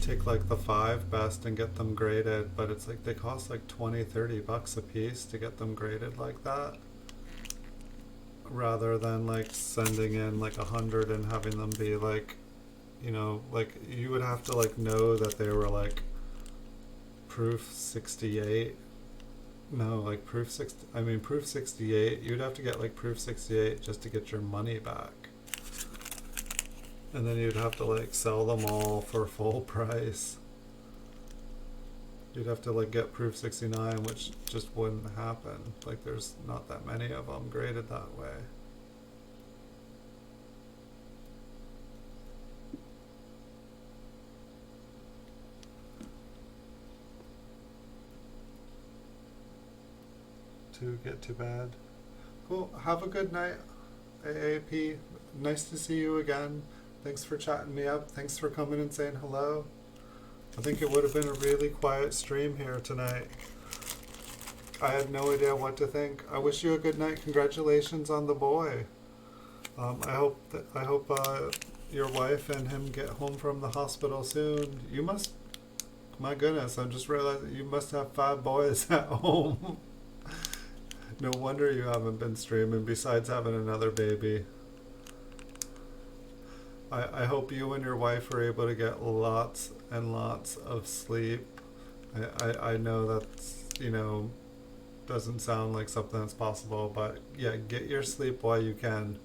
take like the 5 best and get them graded, but it's like they cost like 20-30 bucks a piece to get them graded like that, rather than like sending in like 100 and having them be like, like you would have to like know that they were like proof 68. No, like proof 68. You'd have to get like proof 68 just to get your money back. And then you'd have to like sell them all for full price. You'd have to like get proof 69, which just wouldn't happen. Like there's not that many of them graded that way. To get to bed. Cool. Have a good night, AAP. Nice to see you again. Thanks for chatting me up. Thanks for coming and saying hello. I think it would have been a really quiet stream here tonight. I had no idea what to think. I wish you a good night. Congratulations on the boy. I hope your wife and him get home from the hospital soon. You must. My goodness, I'm just realizing you must have 5 boys at home. No wonder you haven't been streaming. Besides having another baby. I hope you and your wife are able to get lots and lots of sleep. I know that's, doesn't sound like something that's possible, but yeah, get your sleep while you can.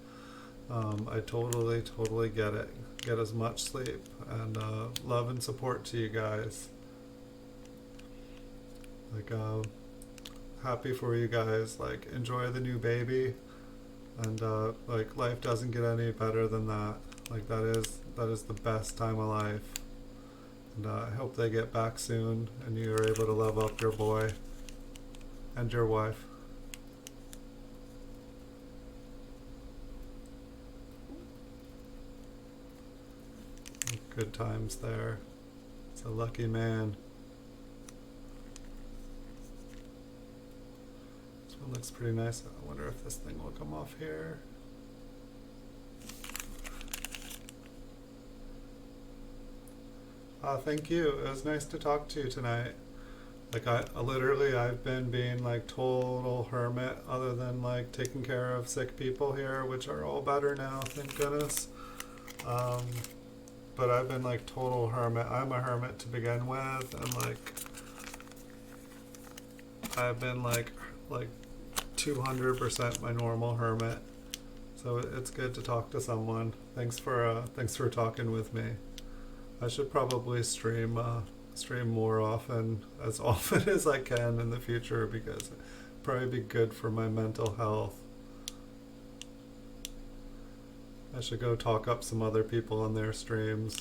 I totally get it. Get as much sleep, and love and support to you guys. Like, happy for you guys. Like, enjoy the new baby, and like life doesn't get any better than that. Like that is the best time of life, and I hope they get back soon and you are able to love up your boy and your wife. Good times there. It's a lucky man. This one looks pretty nice. I wonder if this thing will come off here. Thank you. It was nice to talk to you tonight. Like I've been being like total hermit, other than like taking care of sick people here, which are all better now, thank goodness. But I've been like total hermit. I'm a hermit to begin with, and like I've been like 200% my normal hermit. So it's good to talk to someone. Thanks for talking with me. I should probably stream more often, as often as I can in the future, because it'd probably be good for my mental health. I should go talk up some other people on their streams.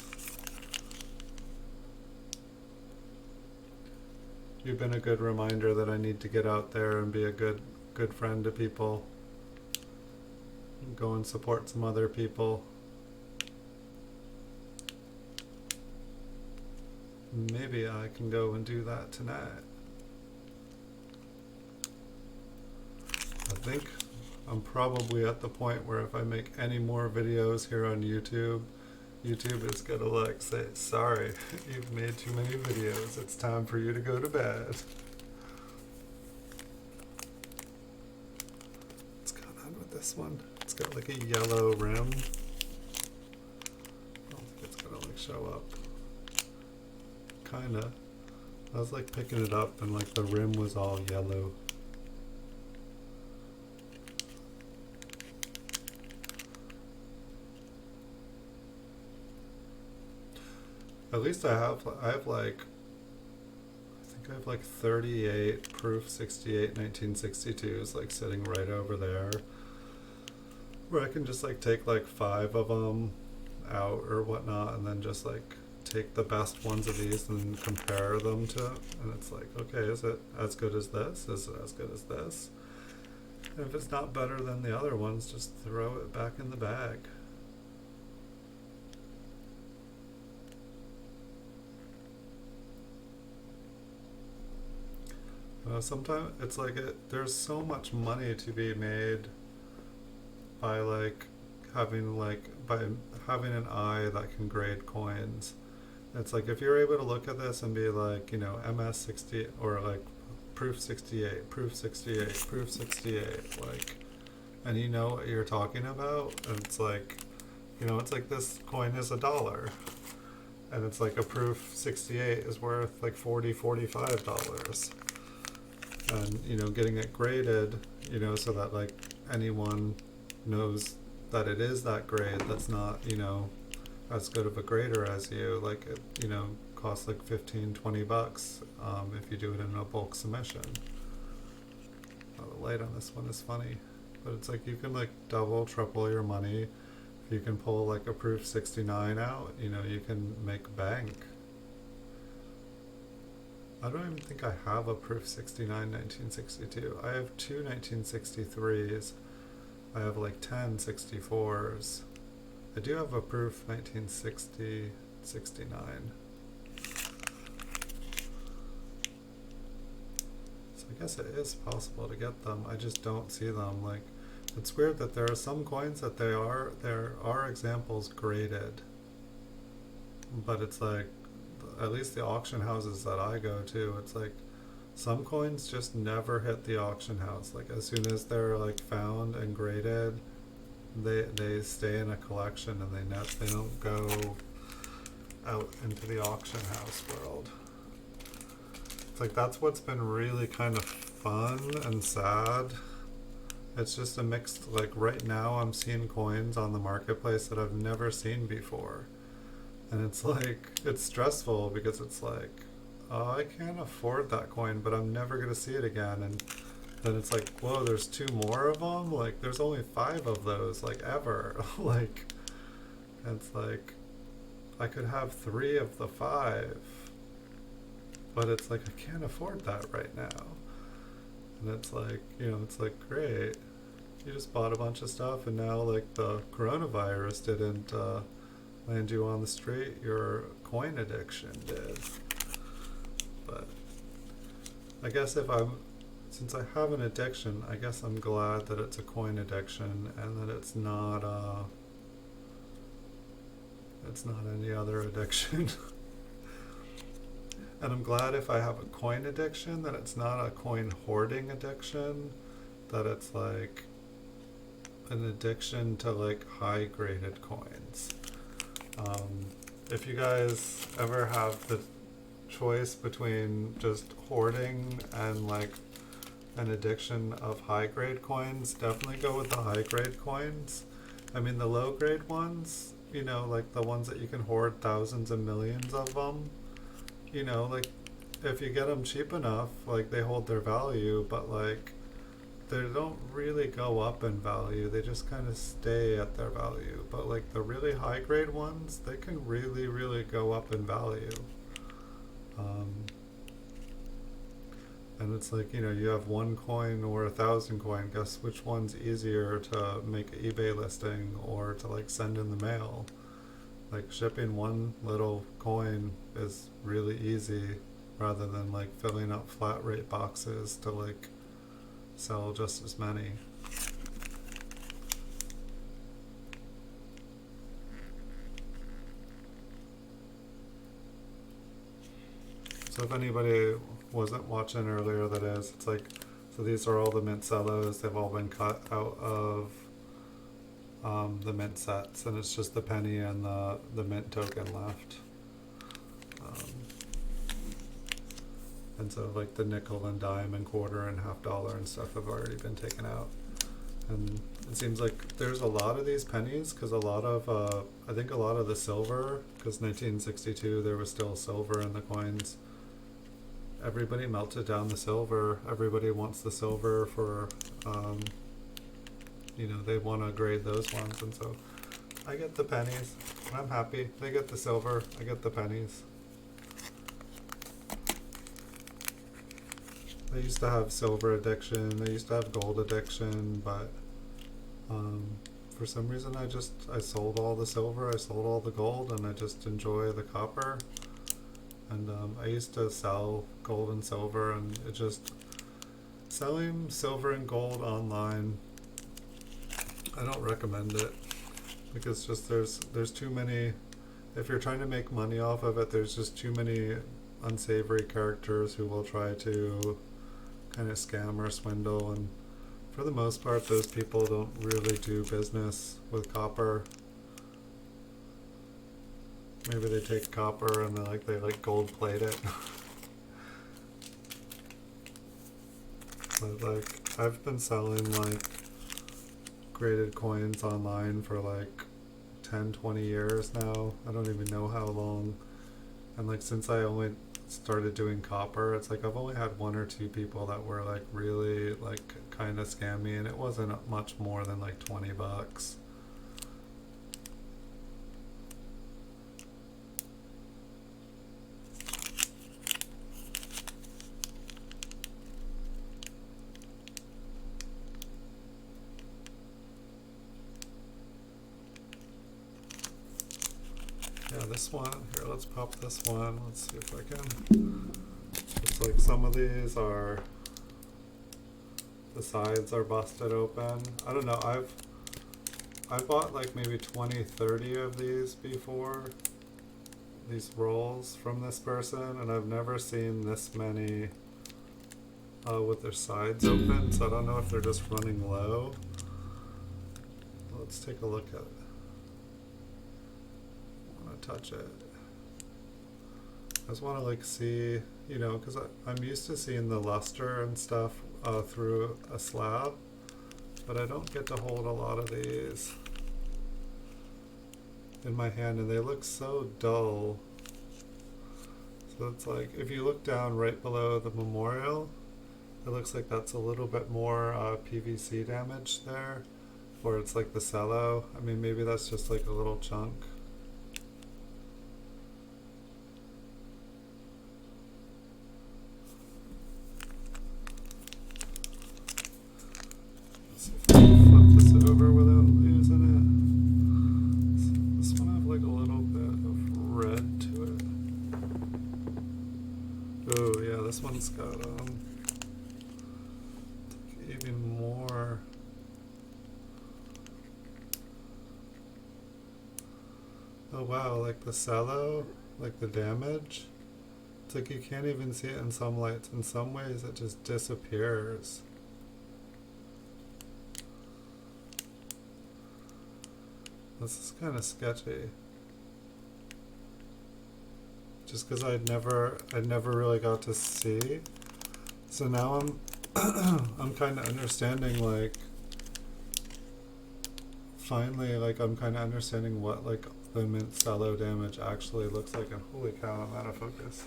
You've been a good reminder that I need to get out there and be a good friend to people. Go and support some other people. Maybe I can go and do that tonight. I think I'm probably at the point where if I make any more videos here on YouTube, YouTube is gonna like say, sorry, you've made too many videos. It's time for you to go to bed. What's going on with this one? It's got like a yellow rim. I don't think it's gonna like show up. Kinda. I was like picking it up and like the rim was all yellow. At least I have like, I think I have like 38 proof 68 1962s like sitting right over there, where I can just like take like 5 of them out or whatnot, and then just like take the best ones of these and compare them to, and it's like, okay, is it as good as this? Is it as good as this? If it's not better than the other ones, just throw it back in the bag. Sometimes it's like there's so much money to be made by having an eye that can grade coins. It's like if you're able to look at this and be like, MS60 or like proof 68, proof 68, proof 68, like, and you know what you're talking about, and it's like, it's like this coin is $1, and it's like a proof 68 is worth like $45. And getting it graded, so that like anyone knows that it is that grade, that's not as good of a grader as you, like it costs like $15-20 if you do it in a bulk submission. The light on this one is funny, but it's like you can like double triple your money if you can pull like a proof 69 out. You can make bank. I don't even think I have a proof 69 1962. I have two 1963s. I have like 10 64s. I do have a proof 1960 69. So I guess it is possible to get them. I just don't see them. Like, it's weird that there are some coins that there are examples graded, but it's like, at least the auction houses that I go to, it's like some coins just never hit the auction house. Like as soon as they're like found and graded, they stay in a collection and they don't go out into the auction house world. It's like that's what's been really kind of fun and sad. It's just a mixed, like right now I'm seeing coins on the marketplace that I've never seen before. And it's like, it's stressful because it's like, oh, I can't afford that coin, but I'm never going to see it again. And then it's like, whoa, there's 2 more of them? Like, there's only 5 of those, like, ever. Like, it's like, I could have 3 of the 5, but it's like, I can't afford that right now. And it's like, it's like, great. You just bought a bunch of stuff, and now, like, the coronavirus didn't, land you on the street, your coin addiction did. But I guess since I have an addiction, I guess I'm glad that it's a coin addiction and that it's not any other addiction. And I'm glad if I have a coin addiction that it's not a coin hoarding addiction, that it's like an addiction to like high graded coins. If you guys ever have the choice between just hoarding and like an addiction of high grade coins, definitely go with the high grade coins. I mean the low grade ones, like the ones that you can hoard thousands and millions of them, like if you get them cheap enough, like they hold their value, but like they don't really go up in value, they just kind of stay at their value. But like the really high grade ones, they can really, really go up in value. And it's like, you have 1 coin or 1,000 coin, guess which one's easier to make an eBay listing or to like send in the mail? Like shipping 1 little coin is really easy rather than like filling up flat rate boxes to like sell just as many. So if anybody wasn't watching earlier, that is, it's like, so these are all the mint cellos. They've all been cut out of the mint sets, and it's just the penny and the mint token left. And so like the nickel and dime and quarter and $50 and stuff have already been taken out. And it seems like there's a lot of these pennies, because a lot of, I think a lot of the silver, because 1962 there was still silver in the coins. Everybody melted down the silver. Everybody wants the silver for, they want to grade those ones. And so I get the pennies. I'm happy. They get the silver. I get the pennies. I used to have silver addiction, I used to have gold addiction, but for some reason I sold all the silver, I sold all the gold, and I just enjoy the copper. And I used to sell gold and silver, and it just, selling silver and gold online, I don't recommend it, because just there's too many, if you're trying to make money off of it, there's just too many unsavory characters who will try to kind of scam or swindle, and for the most part those people don't really do business with copper. Maybe they take copper and they gold plate it. But like, I've been selling like graded coins online for like 10-20 years now. I don't even know how long. And like, since I only started doing copper, it's like I've only had 1 or 2 people that were like really like kind of scammy, and it wasn't much more than like $20. Yeah, this one, here, let's pop this one. Let's see if I can. It's like some of these are, the sides are busted open. I don't know, I bought like maybe 20-30 of these before, these rolls from this person, and I've never seen this many with their sides open, so I don't know if they're just running low. Let's take a look at it. Touch it. I just want to like see, you know, because I'm used to seeing the luster and stuff through a slab, but I don't get to hold a lot of these in my hand, and they look so dull. So it's like, if you look down right below the memorial, it looks like that's a little bit more PVC damage there, or it's like the cello. I mean, maybe that's just like a little chunk. Over without losing it. This one have like a little bit of red to it. Oh yeah, this one's got even more. Oh wow, like the cello, like the damage. It's like you can't even see it in some lights. In some ways it just disappears. This is kind of sketchy. Just because I'd never really got to see. So now I'm kind of understanding, like, finally, like, I'm kind of understanding what like the mint cello damage actually looks like. And holy cow, I'm out of focus.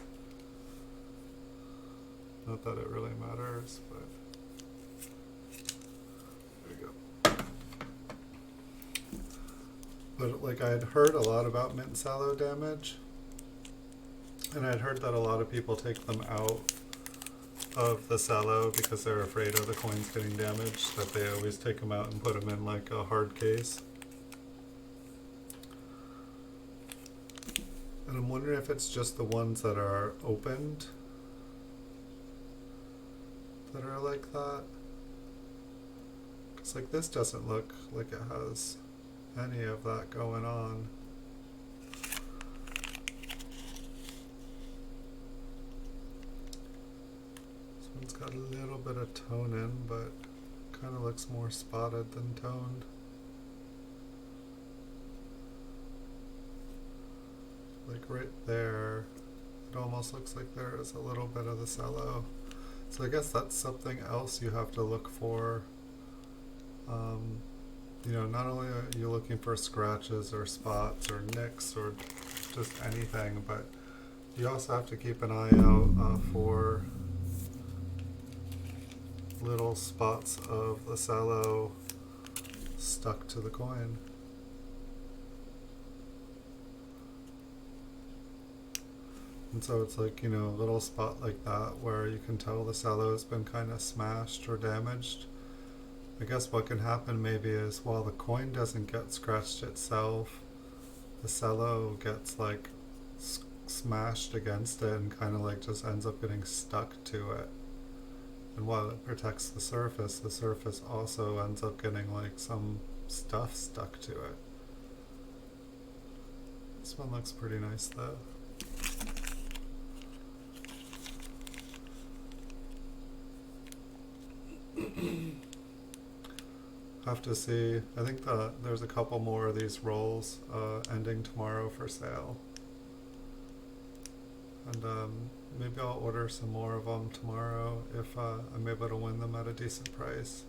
Not that it really matters, but there you go. But like, I had heard a lot about mint cello damage, and I'd heard that a lot of people take them out of the cello because they're afraid of the coins getting damaged, that they always take them out and put them in like a hard case. And I'm wondering if it's just the ones that are opened that are like that. Because like, this doesn't look like it has any of that going on. This one's got a little bit of tone in, but kind of looks more spotted than toned. Like right there, it almost looks like there is a little bit of the cello. So I guess that's something else you have to look for. You know, not only are you looking for scratches or spots or nicks or just anything, but you also have to keep an eye out for little spots of the cello stuck to the coin. And so it's like, you know, a little spot like that where you can tell the cello has been kind of smashed or damaged. I guess what can happen maybe is while the coin doesn't get scratched itself, the cello gets like smashed against it and kind of like just ends up getting stuck to it. And while it protects the surface also ends up getting like some stuff stuck to it. This one looks pretty nice though. Have to see. I think there's a couple more of these rolls ending tomorrow for sale. And maybe I'll order some more of them tomorrow if I'm able to win them at a decent price.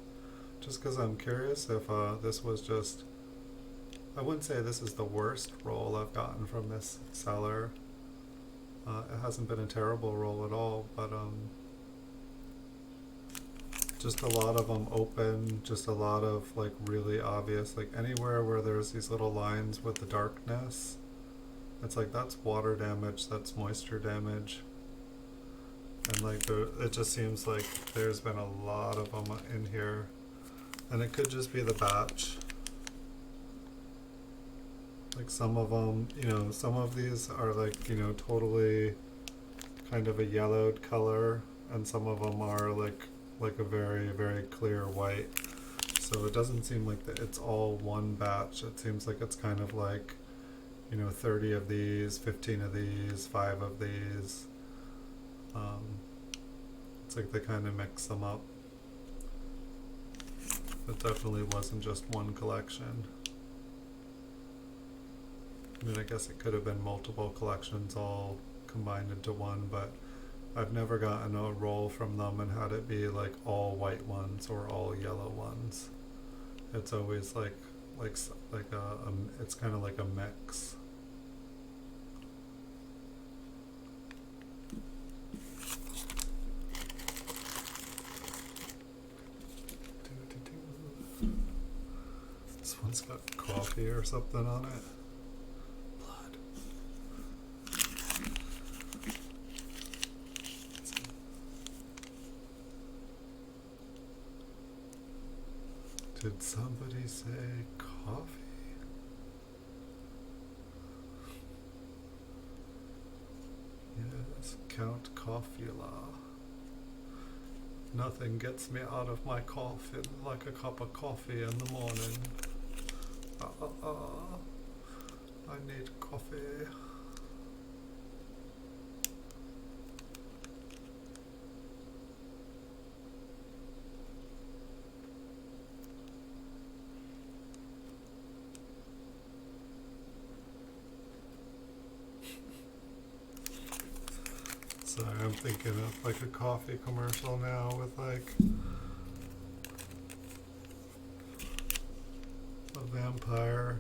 Just because I'm curious if this was just... I wouldn't say this is the worst roll I've gotten from this seller. It hasn't been a terrible roll at all, but just a lot of them open, just a lot of like really obvious, like anywhere where there's these little lines with the darkness, it's like that's water damage, that's moisture damage. And like it just seems like there's been a lot of them in here. And it could just be the batch. Like some of them, you know, some of these are like, you know, totally kind of a yellowed color, and some of them are like a very, very clear white. So it doesn't seem like it's all one batch. It seems like it's kind of like, you know, 30 of these, 15 of these, 5 of these. It's like they kind of mix them up. It definitely wasn't just one collection. I mean, I guess it could have been multiple collections all combined into one, but I've never gotten a roll from them and had it be like all white ones or all yellow ones. It's always like it's kind of like a mix. This one's got coffee or something on it. Did somebody say coffee? Yes, Count Coffula. Nothing gets me out of my coffin like a cup of coffee in the morning. I need coffee. Sorry, I'm thinking of like a coffee commercial now with like a vampire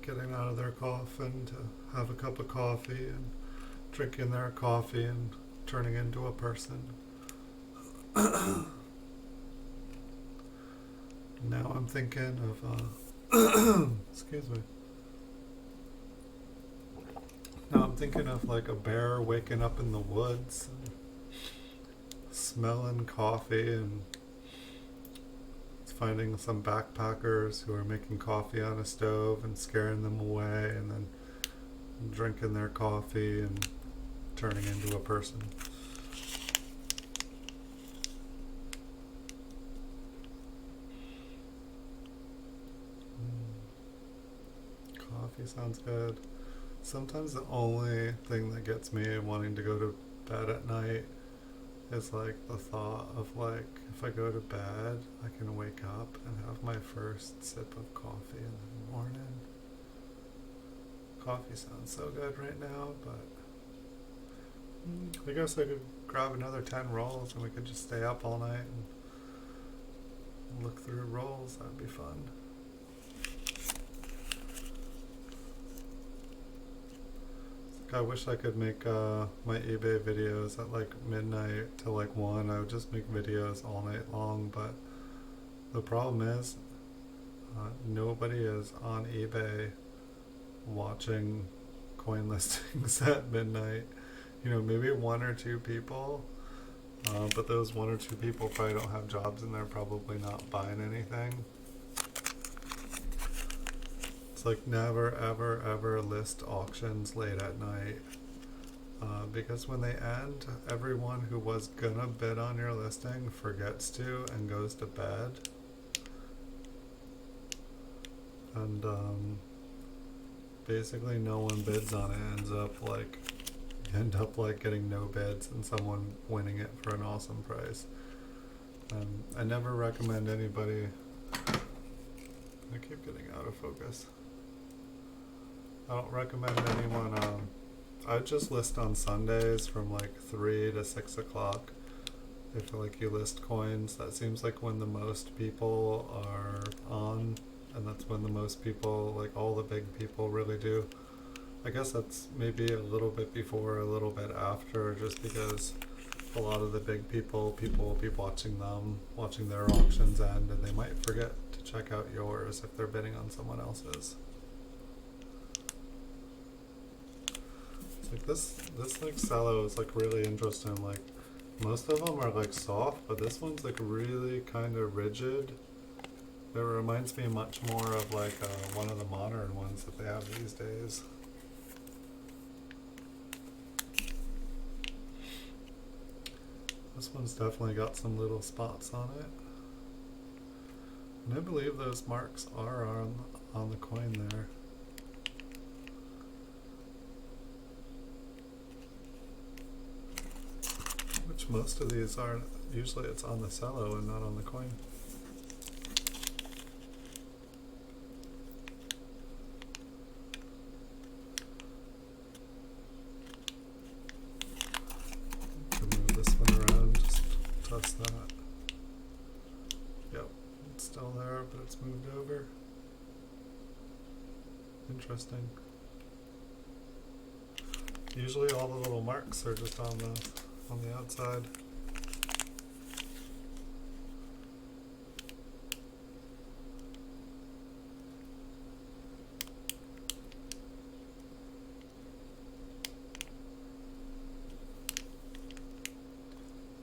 getting out of their coffin to have a cup of coffee and drinking their coffee and turning into a person. Now I'm thinking of excuse me. Now I'm thinking of like a bear waking up in the woods and smelling coffee and finding some backpackers who are making coffee on a stove and scaring them away, and then drinking their coffee and turning into a person. Coffee sounds good. Sometimes the only thing that gets me wanting to go to bed at night is like the thought of like, if I go to bed, I can wake up and have my first sip of coffee in the morning. Coffee sounds so good right now, but I guess I could grab another 10 rolls and we could just stay up all night and look through rolls. That'd be fun. I wish I could make my eBay videos at like midnight to like 1. I would just make videos all night long, but the problem is nobody is on eBay watching coin listings at midnight. maybe one or two people, but those one or two people probably don't have jobs and they're probably not buying anything. It's like never, ever, ever list auctions late at night. Because when they end, everyone who was gonna bid on your listing forgets to and goes to bed. And basically no one bids on it. End up getting no bids and someone winning it for an awesome price. I never recommend anybody. I keep getting out of focus. I don't recommend anyone. I just list on Sundays from 3 to 6 o'clock. If you list coins, that seems like when the most people are on, and that's when the most people, all the big people, really do. I guess that's maybe a little bit before, a little bit after, just because a lot of the big people will be watching their auctions end, and they might forget to check out yours if they're bidding on someone else's. This Cello is really interesting. Most of them are soft, but this one's really kind of rigid. It reminds me much more of one of the modern ones that they have these days. This one's definitely got some little spots on it. And I believe those marks are on the coin there. Which most of these are. Usually it's on the cello and not on the coin. Can move this one around, just test that. Yep, it's still there, but it's moved over. Interesting. Usually all the little marks are just on the outside.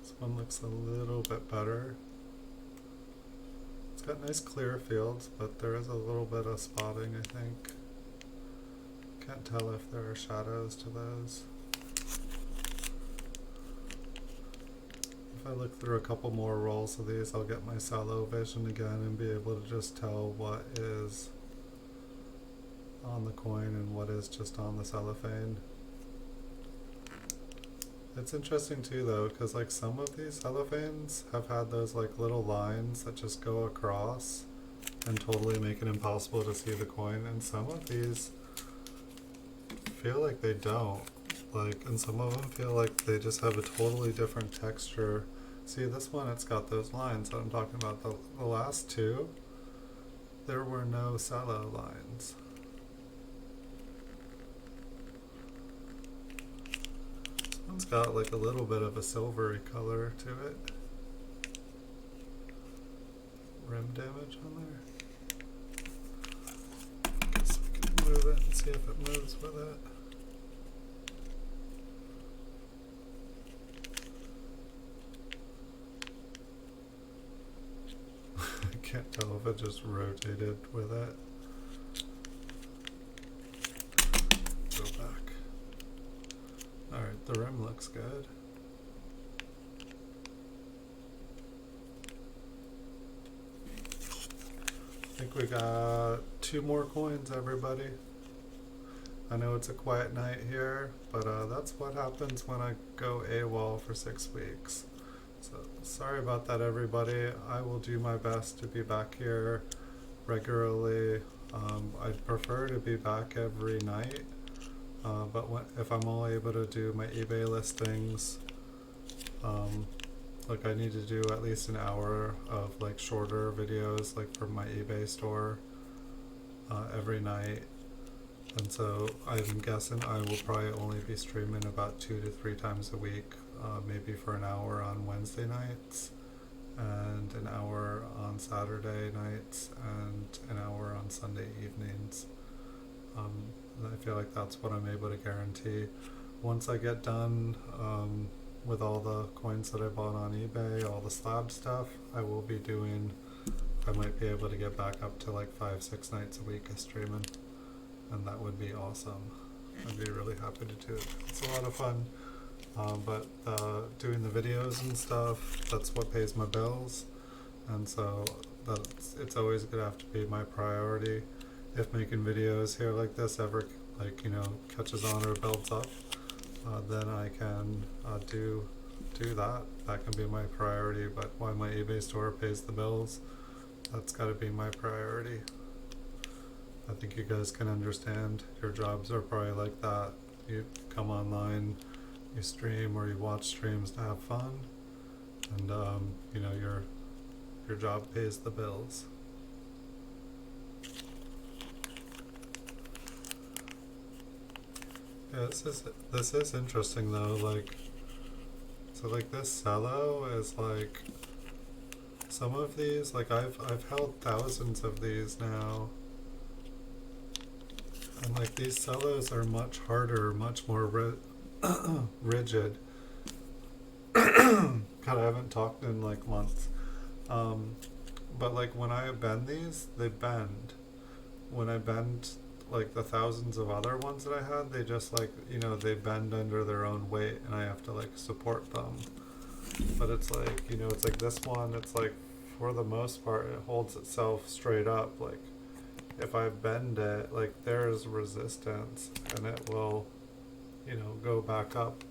This one looks a little bit better. It's got nice clear fields, but there is a little bit of spotting, I think. Can't tell if there are shadows to those. If I look through a couple more rolls of these, I'll get my cello vision again and be able to just tell what is on the coin and what is just on the cellophane. It's interesting too though, because some of these cellophanes have had those little lines that just go across and totally make it impossible to see the coin, and some of these feel like they don't. And some of them feel like they just have a totally different texture. See, this one, it's got those lines that I'm talking about. The last two, there were no cello lines. This one's got a little bit of a silvery color to it. Rim damage on there. Guess we can move it and see if it moves with it. Can't tell if it just rotated with it. Go back. Alright, the rim looks good. I think we got 2 more coins, everybody. I know it's a quiet night here, but that's what happens when I go AWOL for 6 weeks. So sorry about that, everybody. I will do my best to be back here regularly. I'd prefer to be back every night, but if I'm only able to do my eBay listings, I need to do at least an hour of shorter videos for my eBay store every night. And so I'm guessing I will probably only be streaming about 2 to 3 times a week, maybe for an hour on Wednesday nights, and an hour on Saturday nights, and an hour on Sunday evenings. I feel like that's what I'm able to guarantee. once I get done with all the coins that I bought on eBay, all the slab stuff, I will be doing, I might be able to get back up to like 5-6 nights a week of streaming, and that would be awesome. I'd be really happy to do it. It's a lot of fun, but doing the videos and stuff, that's what pays my bills, and so it's always gonna have to be my priority. If making videos here like this ever catches on or builds up, then I can do that. That can be my priority. But while my eBay store pays the bills, that's got to be my priority. I think you guys can understand. Your jobs are probably like that. You come online, you stream or you watch streams to have fun, and your job pays the bills. Yeah, this is interesting though. This Cello is like, some of these, like I've held thousands of these now, and like these Cellos are much harder, much more rigid. God, I haven't talked in like months. But like when I bend these, they bend. When I bend like the thousands of other ones that I had, they just they bend under their own weight, and I have to like support them. But it's like, it's like this one, it's like for the most part it holds itself straight up. Like if I bend it, like there's resistance and it will, go back up.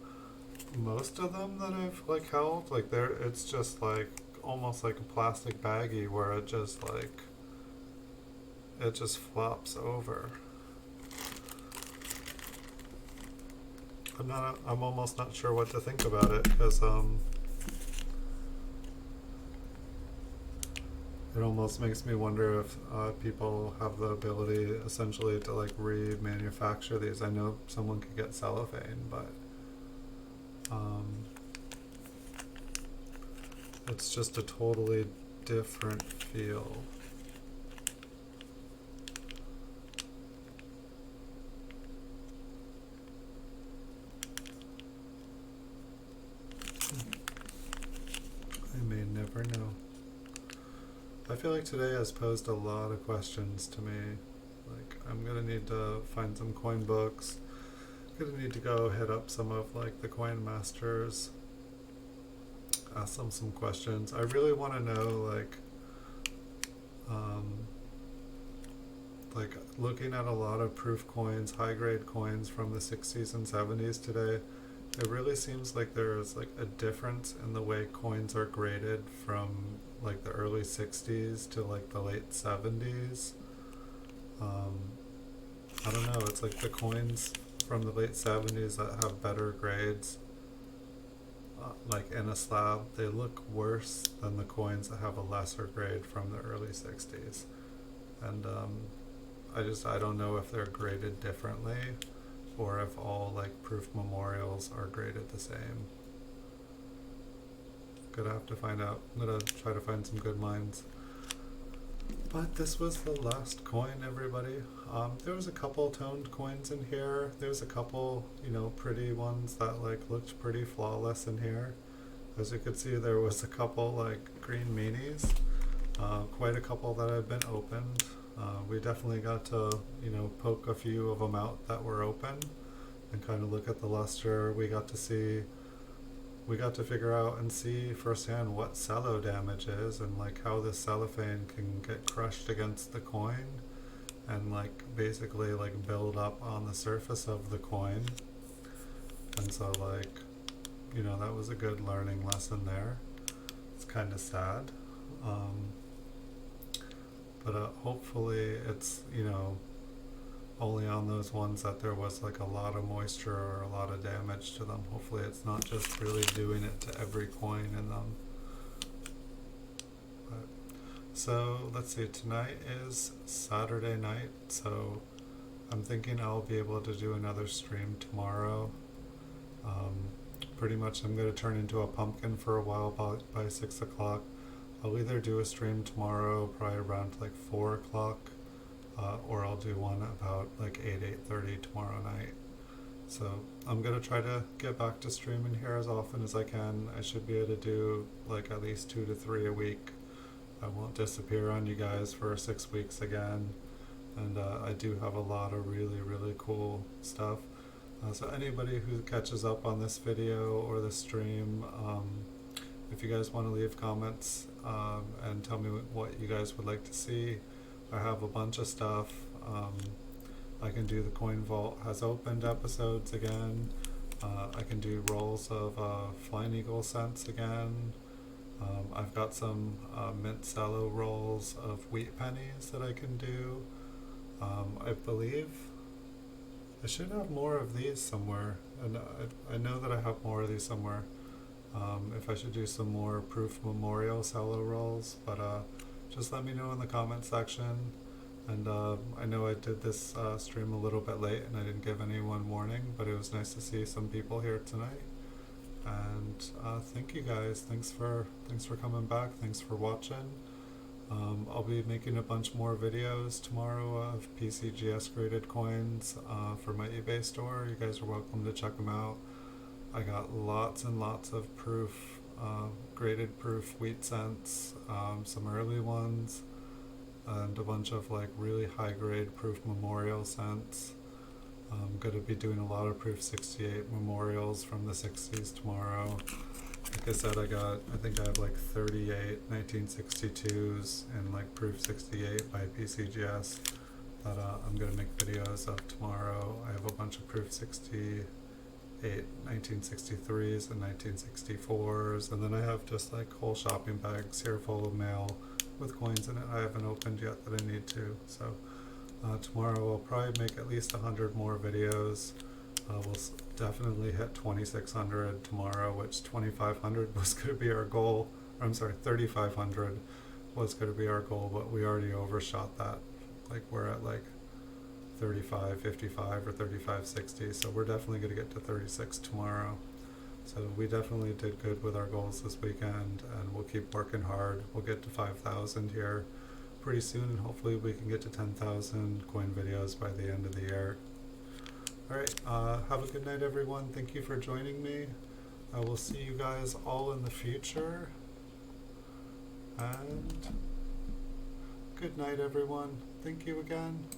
Most of them that I've like held, like it's just like almost like a plastic baggie where it just flops over. I'm almost not sure what to think about it, because it almost makes me wonder if people have the ability essentially to like remanufacture these. I know someone could get cellophane, but it's just a totally different feel. I may never know. I feel like today has posed a lot of questions to me. Like, I'm gonna need to find some coin books. Gonna need to go hit up some of like the coin masters, ask them some questions. I really want to know like looking at a lot of proof coins, high grade coins from the 60s and 70s today, it really seems like there's like a difference in the way coins are graded from like the early 60s to like the late 70s. I don't know, it's like the coins from the late 70s that have better grades, like in a slab, they look worse than the coins that have a lesser grade from the early 60s. And I don't know if they're graded differently or if all like proof memorials are graded the same. Gonna have to find out. I'm gonna try to find some good mines. But this was the last coin, everybody. There was a couple toned coins in here. There was a couple, pretty ones that like looked pretty flawless in here. As you could see, there was a couple like green meanies. Quite a couple that have been opened. We definitely got to, poke a few of them out that were open and kind of look at the luster. We got to figure out and see firsthand what cello damage is, and like how the cellophane can get crushed against the coin and like basically like build up on the surface of the coin. And so like, that was a good learning lesson there. It's kind of sad. But hopefully it's, only on those ones that there was like a lot of moisture or a lot of damage to them. Hopefully it's not just really doing it to every coin in them. But, so let's see, tonight is Saturday night, so I'm thinking I'll be able to do another stream tomorrow. Pretty much I'm going to turn into a pumpkin for a while by 6 o'clock. I'll either do a stream tomorrow probably around like 4 o'clock, or I'll do one about like 8:30 tomorrow night. So I'm gonna try to get back to streaming here as often as I can. I should be able to do like at least 2 to 3 a week. I won't disappear on you guys for 6 weeks again. And I do have a lot of really cool stuff. So anybody who catches up on this video or the stream, if you guys want to leave comments and tell me what you guys would like to see, I have a bunch of stuff. I can do the Coin Vault has opened episodes again. I can do rolls of Flying Eagle cents again. I've got some mint Cello rolls of wheat pennies that I can do. I believe I should have more of these somewhere, and I know that I have more of these somewhere. If I should do some more proof memorial Cello rolls, but just let me know in the comment section. And I know I did this stream a little bit late and I didn't give anyone warning, but it was nice to see some people here tonight. And thank you guys. Thanks for coming back. Thanks for watching. I'll be making a bunch more videos tomorrow of PCGS graded coins for my eBay store. You guys are welcome to check them out. I got lots and lots of proof, graded proof wheat cents, some early ones, and a bunch of like really high grade proof memorial cents. I'm going to be doing a lot of proof 68 memorials from the 60s tomorrow. Like I said, I think I have like 38 1962s and like proof 68 by PCGS that I'm going to make videos of tomorrow. I have a bunch of proof 68 1963s and 1964s, and then I have just like whole shopping bags here full of mail with coins in it I haven't opened yet that I need to. So tomorrow I'll probably make at least 100 more videos. We'll definitely hit 2,600 tomorrow, which 2,500 was going to be our goal. Or, I'm sorry, 3,500 was going to be our goal, but we already overshot that. Like we're at like 35.55 or 35.60, so we're definitely going to get to 36 tomorrow. So we definitely did good with our goals this weekend, and we'll keep working hard. We'll get to 5,000 here pretty soon, and hopefully we can get to 10,000 coin videos by the end of the year. Alright, have a good night everyone. Thank you for joining me. I will see you guys all in the future. And good night everyone. Thank you again.